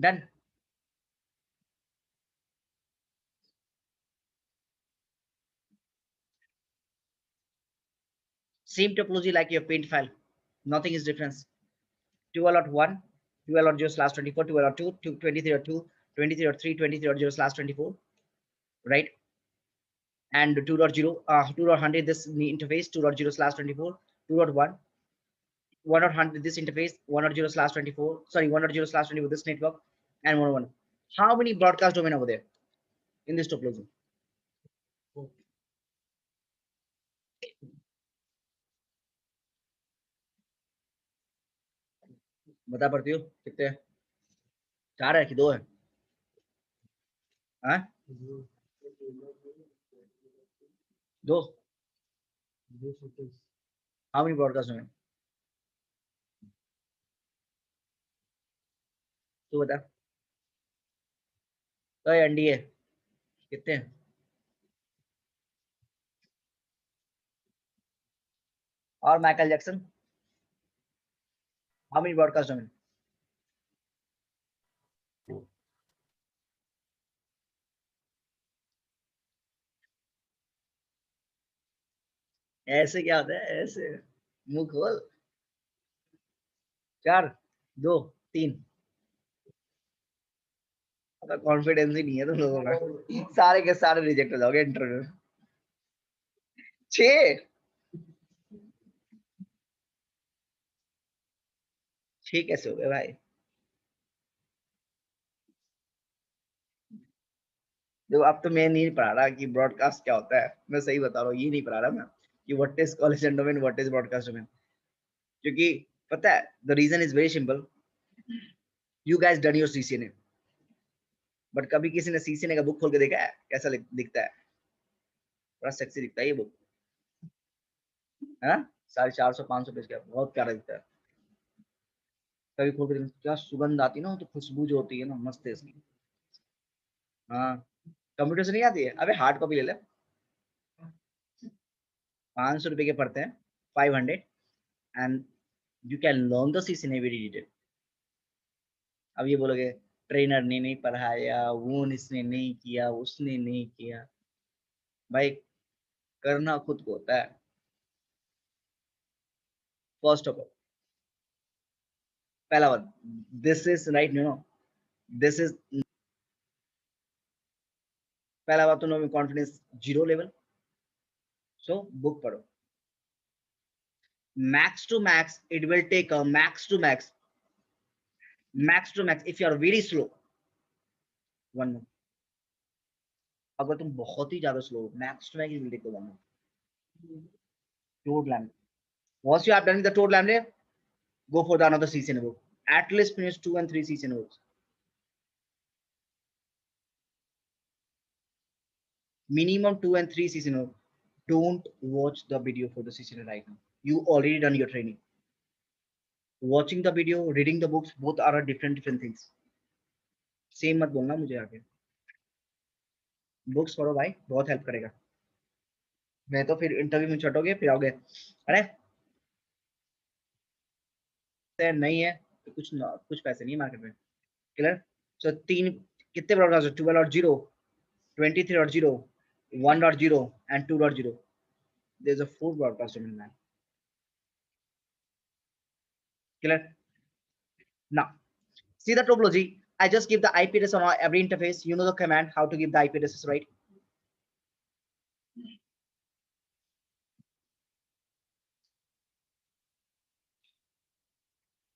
Done. Same topology like your paint file. Nothing is difference. 2L.1, 2L.0/24, 2L.2, 23.2, 23.3, 23.0/24, right? And 2.0, 2.100 this interface, 2.0/24, 2.1, 1.100 this interface, 1.0/24, sorry, 1.0/24 this network, and 1.1. How many broadcast domain over there in this topology? बता पड़ती हो कितने हैं? 4 है कि 2 है? हाँ? 2. How many broadcast domain? तू बता. तो एनडीए कितने? और Michael Jackson, how many broadcast domain? ऐसे क्या होता है ऐसे? मुंह खोल। 4, 2, 3। कॉन्फिडेंस ही नहीं है तुम लोगों का, सारे के सारे रिजेक्ट हो जाओगे इंटरव्यू में। 6? 6 कैसे हो गए भाई? देखो अब तो मैं नहीं पढ़ा रहा कि ब्रॉडकास्ट क्या होता है, मैं सही बता रहा हूँ, ये नहीं पढ़ा रहा मैं कि what is collision domain, what is broadcast domain. क्योंकि पता है the reason is very simple, you guys done your CCNA, but कभी किसी ने सीसीएनए का बुक खोल के देखा है कैसा दिखता है? बड़ा सेक्सी दिखता है ये बुक, है 450 500 पेज का, बहुत प्यारा दिखता है। कभी खोल के क्या सुगंध आती है ना, तो खुशबू जो होती है ना मस्त है इसकी। हाँ, कंप्यूटर से नहीं आती है, अबे हार्ड कॉपी ले ले। 500 रुपए के पड़ते हैं, 500, and you can learn the CCNA very detail. अब ये बोलोगे ट्रेनर ने नहीं पढ़ाया, वो इसने नहीं किया, उसने नहीं किया। भाई करना खुद को होता है। फर्स्ट ऑफ ऑल, पहला बात, this is right, you know, this is, पहला बात तो no confidence zero level, so book पढ़ो। Max to max it will take a max to max if you are very slow 1 month. अगर तुम बहुत ही ज्यादा slow, max to max it will take 1 month. Toad land, once you have done the toad laminate, go for the another CCNA book. At least finish 2 and 3 CCNA books. Minimum 2 and 3 CCNA books. Don't watch the video for the CCNA right now. You already done your training. Watching the video, reading the books, both are a different things. Same मत बोलना मुझे आगे। Books पढ़ो भाई, बहुत help करेगा। मैं तो फिर इंटरव्यू में छटोगे फिर आओगे, अरे नहीं है तो कुछ पैसे नहीं है मार्केट में। क्लियर? सो 3 कितने ब्रॉडकास्ट? 12 और 0, 23 और 0, 1.0 and 2.0। There's a 4 broadcast in man. Clear? Now, see the topology. I just give the IP address on every interface. You know the command how to give the IP addresses, right?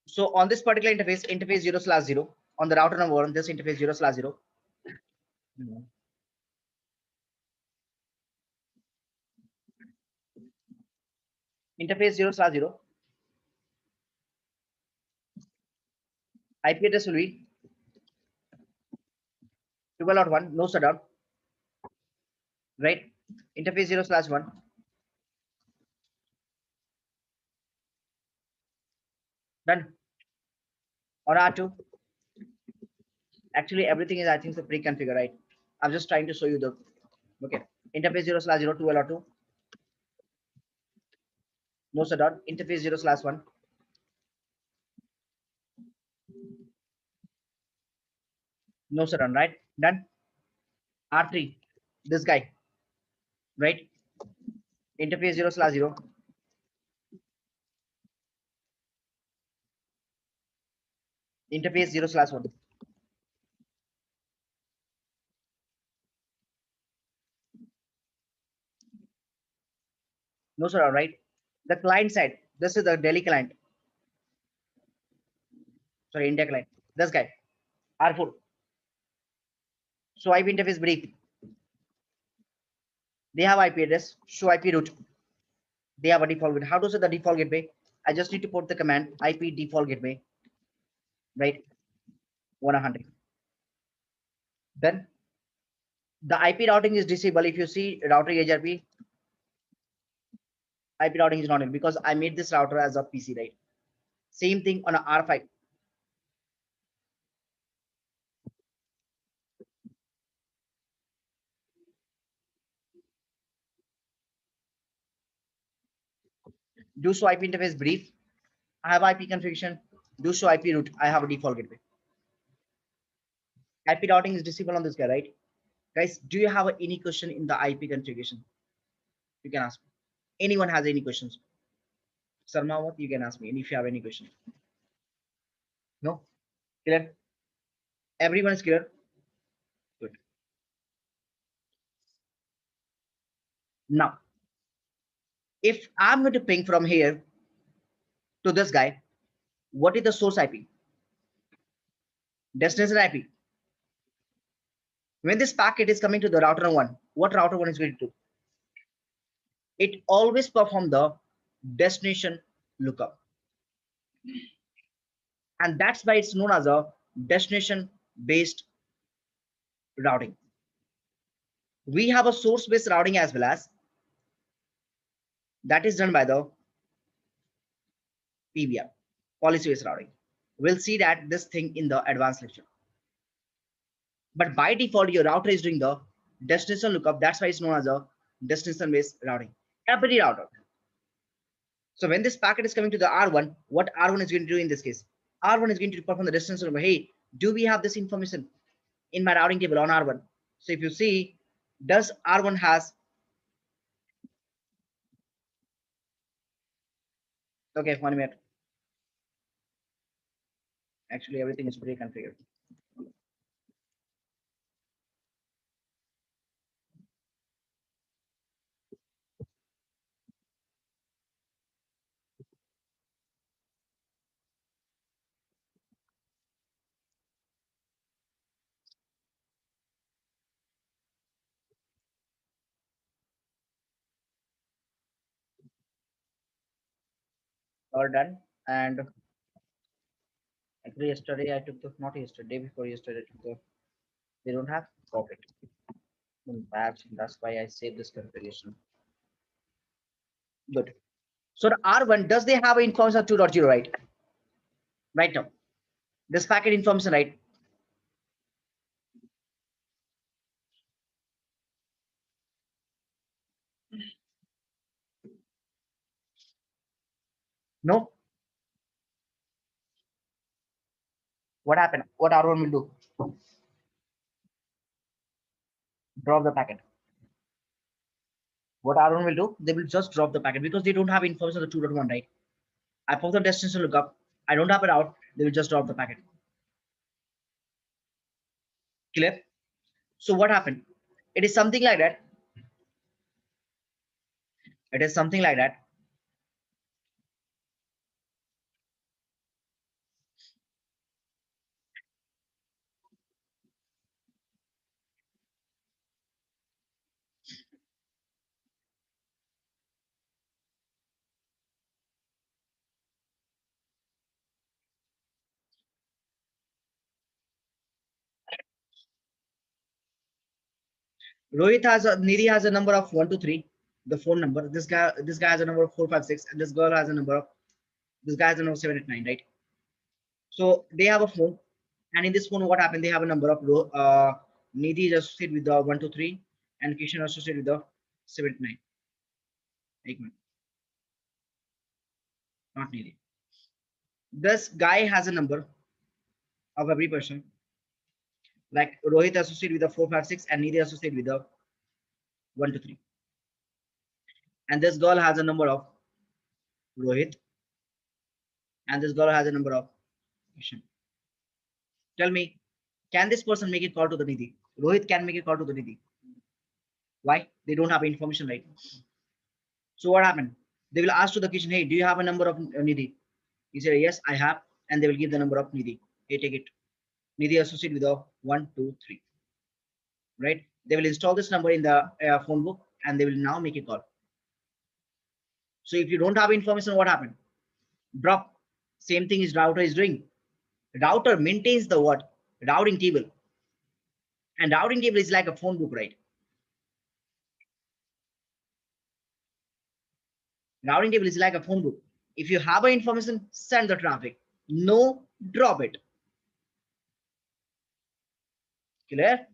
So on this particular interface, interface 0/0, on the router number 1, this interface 0/0. Interface 0/0. IP address will be 12.1, no shutdown, right? Interface 0/1. Done. On R2, actually everything is I think the pre-configured, right? I'm just trying to show you the okay. Interface 0/0, 12.2, no shutdown. Interface 0/1. No shutdown, right? Done. R3, this guy, right? Interface 0/0. Interface 0/1. No shutdown, right? The client side, this is the Delhi client. Sorry, India client. This guy, R4. So IP interface brief. They have IP address. Show IP route. They have a default gateway. How to set the default gateway? I just need to put the command IP default gateway, right? 100. Then the IP routing is disabled. If you see routing ARP, IP routing is not in because I made this router as a PC, right? Same thing on a R5. Do show IP interface brief. I have IP configuration. Do show IP route. I have a default gateway. IP routing is disabled on this guy, right? Guys, do you have any question in the IP configuration? You can ask me. Anyone has any questions? Sarmawat, you can ask me. And if you have any question. No? Clear? Everyone is clear? Good. Now, if I'm going to ping from here to this guy, what is the source IP? Destination IP. When this packet is coming to the router 1, what router 1 is going to do? It always perform the destination lookup. And that's why it's known as a destination based routing. We have a source based routing as well as that is done by the PBR, policy based routing. We'll see that this thing in the advanced lecture. But by default, your router is doing the destination lookup. That's why it's known as a destination based routing. Every router. So when this packet is coming to the R1, what R1 is going to do in this case? R1 is going to perform the destination lookup. Hey, do we have this information in my routing table on R1? So if you see, does R1 has, okay, 1 minute. Actually, everything is pre-configured. All done. And actually, yesterday I took the, not yesterday, day before yesterday, I took the, they don't have profit. Perhaps that's why I saved this configuration. Good. So the R1, does they have information 2.0, right? Right now. This packet information, right? No? What happened? What R1 will do? Drop the packet. What R1 will do? They will just drop the packet because they don't have information of the 2.1, right? I put the destination lookup. I don't have it out. They will just drop the packet. Clear? So what happened? It is something like that. It is something like that. Rohit has a Nidhi has a number of 123, the phone number. This guy has a number of 456, and this girl has a number of this guy has a number of 789, right? So they have a phone, and in this phone, what happened? They have a number of Nidhi is associated with the 123, and Kishan associated with the 789. Not Nidhi. This guy has a number of every person. Like Rohit associated with the 456 and Nidhi associated with the 123. And this girl has a number of Rohit, and this girl has a number of Kishan. Tell me, can this person make a call to the Nidhi? Rohit can make a call to the Nidhi. Why? They don't have information, right? So what happened? They will ask to the Kishan, hey, do you have a number of Nidhi? He said, yes, I have. And they will give the number of Nidhi. Hey, take it. Nidhi associated with the 123. Right? They will install this number in the phone book and they will now make a call. So if you don't have information, what happened? Drop. Same thing is router is doing. Router maintains the what? Routing table. And routing table is like a phone book, right? Routing table is like a phone book. If you have information, send the traffic. No, drop it. Clear?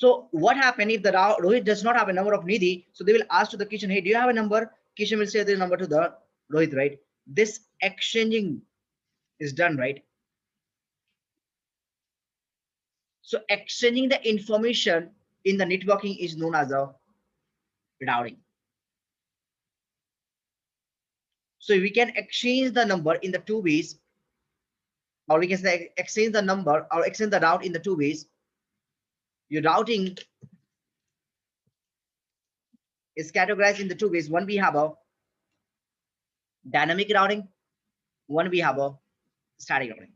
So what happened if the Rohit does not have a number of Nidhi? So they will ask to the Kishan, hey, do you have a number? Kishan will say the number to the Rohit, right? This exchanging is done, right? So exchanging the information in the networking is known as a routing. So we can exchange the number in the two ways, or we can say exchange the number or exchange the route in the two ways. Your routing is categorized in the two ways. One, we have a dynamic routing. One, we have a static routing.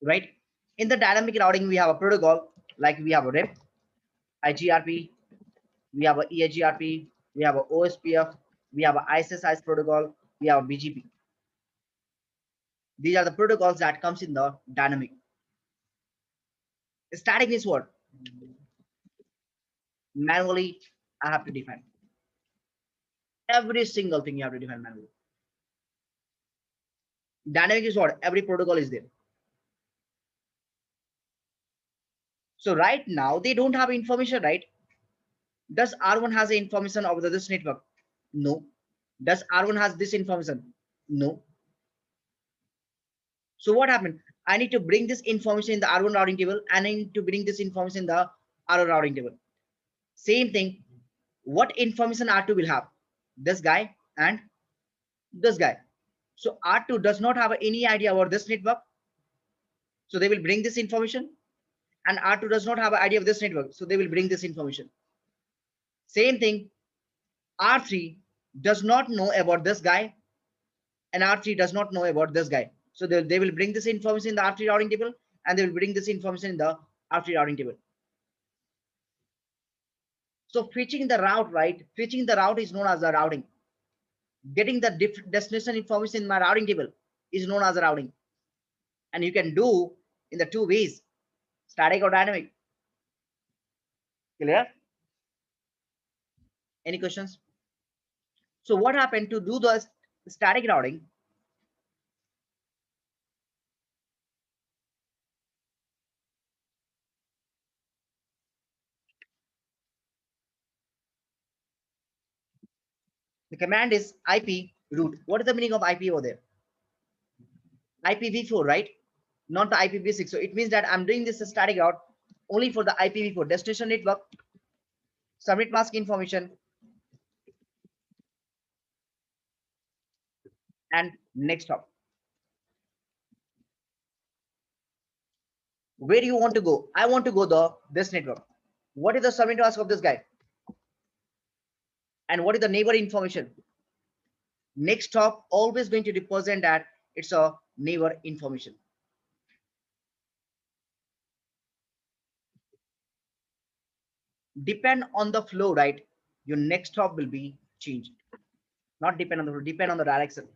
Right? In the dynamic routing, we have a protocol like we have a RIP, IGRP, we have a EIGRP, we have a OSPF, we have a ISSIS protocol, we have a BGP. These are the protocols that comes in the dynamic. Static is what? Manually, I have to define. Every single thing you have to define manually. Dynamic is what? Every protocol is there. So right now, they don't have information, right? Does R1 has the information of this network? No. Does R1 has this information? No. So what happened? I need to bring this information in the R1 routing table and I need to bring this information in the R1 routing table. Same thing. What information R2 will have? This guy and this guy. So R2 does not have any idea about this network. So they will bring this information, and R2 does not have an idea of this network. So they will bring this information. Same thing. R3 does not know about this guy, and R3 does not know about this guy. So they will bring this information in the R3 routing table, and they will bring this information in the R3 routing table. So fetching the route, right? Fetching the route is known as the routing. Getting the destination information in my routing table is known as the routing. And you can do in the two ways, static or dynamic. Clear? Any questions? So what happened to do the static routing? The command is IP route. What is the meaning of IP over there? IPv4, right? Not the IPv6. So it means that I'm doing this static route only for the IPv4 destination network. Submit mask information and next hop. Where do you want to go? I want to go the this network. What is the submit mask of this guy? And what is the neighbor information? Next hop always going to represent that it's a neighbor information. Depend on the flow, right? Your next hop will be changed. Not depend on the flow, depend on the direction.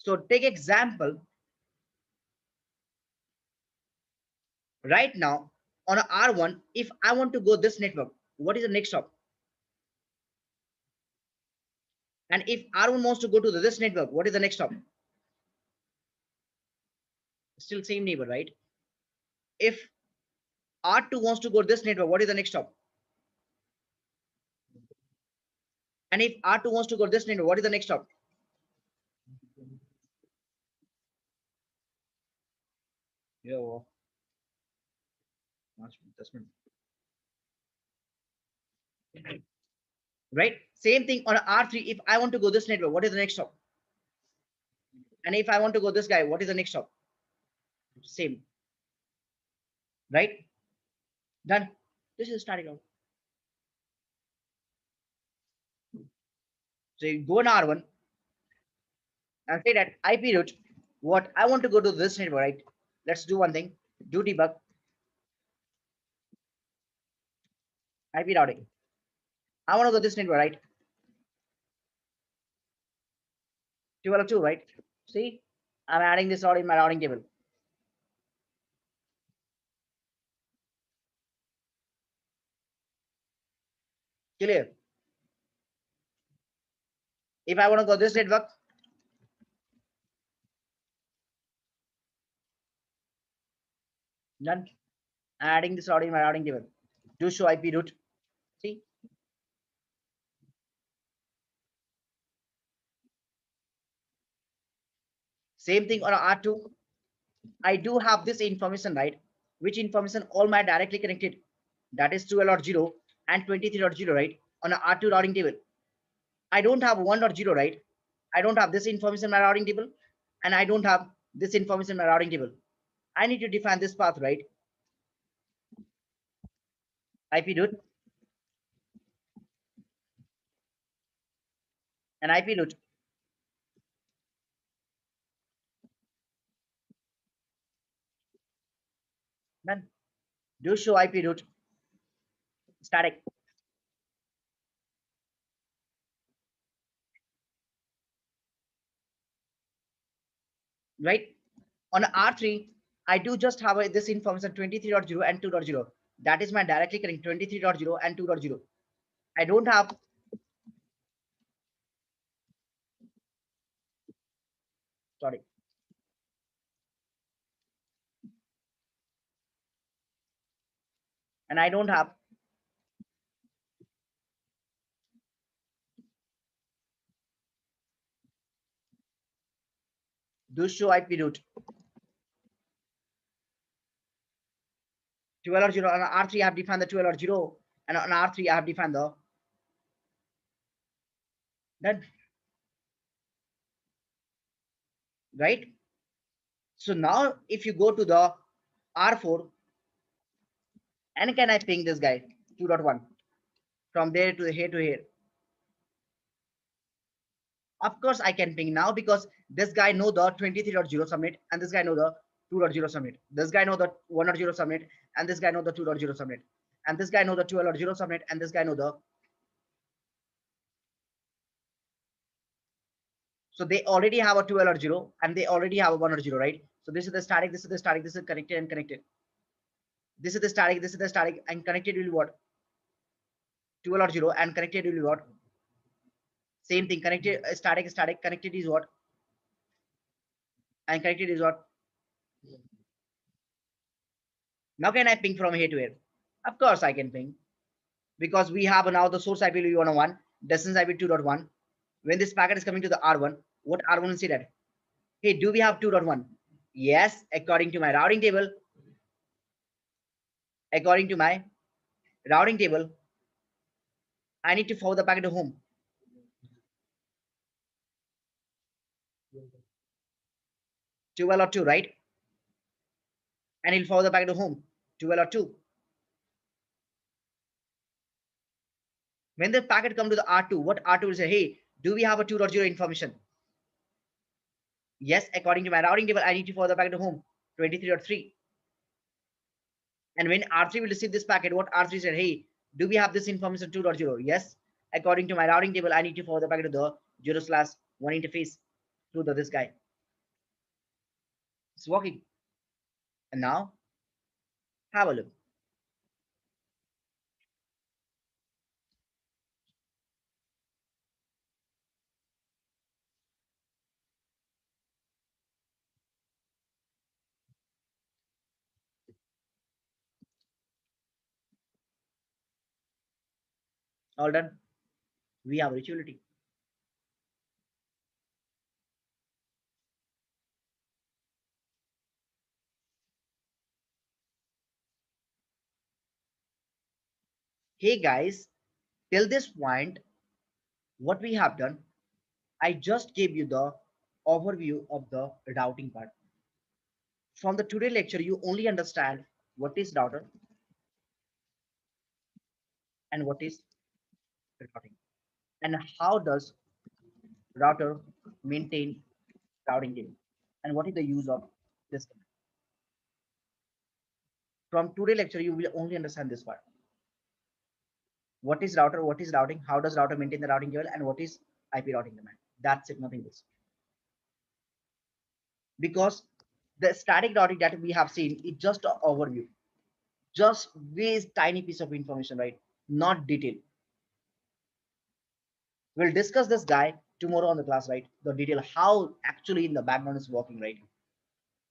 So take example. Right now on a R1, if I want to go this network, what is the next hop? And if R1 wants to go to this network, what is the next hop? Still same neighbor, right? If R2 wants to go this network, what is the next hop? And if R2 wants to go this network, what is the next hop? Yeah, well, right? Same thing on a R3. If I want to go this network, what is the next hop? And if I want to go this guy, what is the next hop? Same, right? Done. This is starting out. So you go on R1 and say that IP route. What I want to go to this network, right? Let's do one thing. Do debug IP routing. I want to go this network, right? 2 right? See, I'm adding this route in my routing table. Clear? If I want to go this network, done. Adding this routing in my routing table. Do show IP route. See? Same thing on R2. I do have this information, right? Which information all my directly connected. That is 12.0 and 23.0, right? On a R2 routing table. I don't have 1.0, right? I don't have this information in my routing table, and I don't have this information in my routing table. I need to define this path, right? IP route and IP route. Then do show IP route static, right? On R3, I do just have this information 23.0 and 2.0. That is my directly connect 23.0 and 2.0. I don't have, sorry, and I don't have do show IP route 12.0. On R3, I have defined the 12.0, and on R3, I have defined the that, right? So now if you go to the R4, and can I ping this guy 2.1 from there to here to here? Of course I can ping now, because this guy know the 23.0 submit, and this guy know the 2.0 submit. This guy know the 1.0 submit, and this guy know the 2.0 submit, and this guy know the 12.0 submit, and this guy know the. So they already have a 12.0 and they already have a 1.0, right? So this is the static, this is the static, this is connected and connected. This is the static, this is the static, and connected will be what? 12.0 and connected will be what? Same thing, connected, static, static, connected is what? And connected is what? Now can I ping from here to here? Of course I can ping, because we have now the source IP will be 101, destination IP 2.1. When this packet is coming to the R1, what R1 will say that? Hey, do we have 2.1? Yes, according to my routing table, according to my routing table, I need to forward the packet to whom? 12 or 2, right? And he'll forward the packet to whom? 12 or 2. When the packet come to the R2, what R2 will say? Hey, do we have a 2.0 information? Yes, according to my routing table, I need to forward the packet to whom? 23.3. And when R3 will receive this packet, what R3 said? Hey, do we have this information 2.0? Yes, according to my routing table, I need to forward the packet to the 0/1 interface through this guy. It's working. And now have a look. All done. We have utility. Hey guys, till this point, what we have done, I just gave you the overview of the routing part. From the today lecture, you only understand what is router and what is routing, and how does router maintain routing table, and what is the use of this. From today lecture, you will only understand this part. What is router, what is routing, how does router maintain the routing table, and what is IP routing command. That's it, nothing else. Because the static routing that we have seen is just an overview, just very tiny piece of information, right? Not detail. We'll discuss this guy tomorrow on the class, right? The detail how actually in the background is working, right?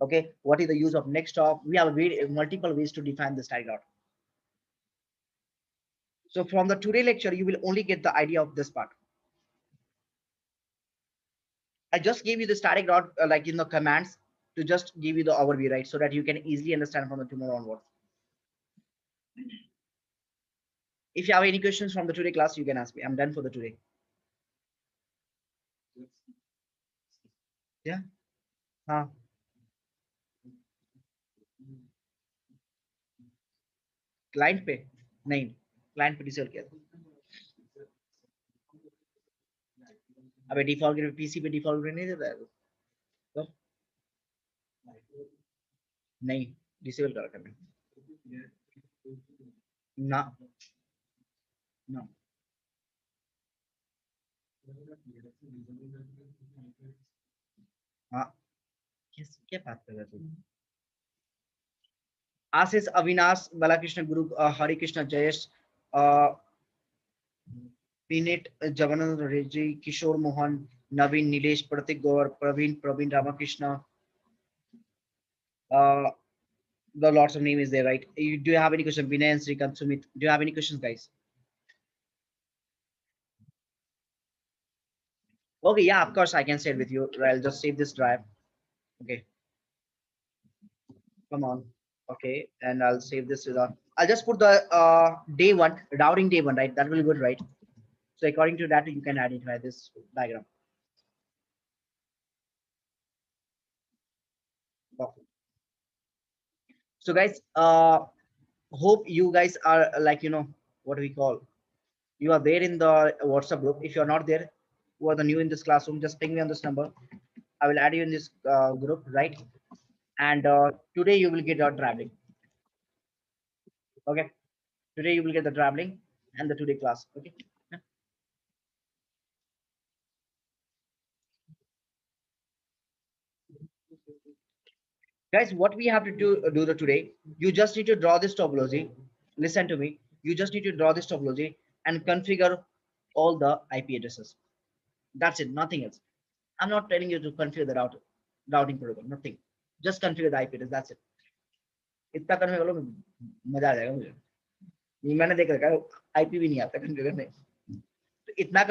Okay, what is the use of next stop? We have multiple ways to define the static route. So from the today lecture, you will only get the idea of this part. I just gave you the static route like in the commands to just give you the overview, right? So that you can easily understand from the tomorrow onwards. If you have any questions from the today class, you can ask me. I'm done for the today. Yeah. हाँ. Client पे नहीं, client पे disable किया था. अबे default PC पे default नहीं देता है तो नहीं डिसेबल कर रखा है ना ना. हाँ, किस क्या बात कर रहा तू? आशीष, अविनाश, बालाकृष्ण, गुरु, हरि कृष्ण, जयेश, पीनेट, Jagannath Reddy, Kishore Mohan, Naveen, Nilesh, Prateek Gaur, Praveen, Praveen Ramakrishna. The lots of name is there, right? Do you have any question? Vinay and Srikant, Sumit, do you have any questions, guys? Okay, yeah, of course I can share with you. I'll just save this drive. Okay, come on. Okay, and I'll save this to the. I'll just put the day one routing day one, right? That will be good, right? So according to that, you can identify this diagram. Perfect. So guys, hope you guys are like what we call. You are there in the WhatsApp group. If you are not there, who are the new in this classroom, just ping me on this number. I will add you in this group, right? And today you will get your traveling. Okay, today you will get the traveling and the today class. Okay. Guys, what we have to do the today, you just need to draw this topology. Listen to me. You just need to draw this topology and configure all the IP addresses. That's it, nothing else. I'm not telling you to configure the routing protocol, nothing. Just configure the IP address, that's it. इतना करने वालों में मजा आ जाएगा मुझे. ये मैंने देख रखा है, आईपी भी नहीं आता configure करने. तो इतना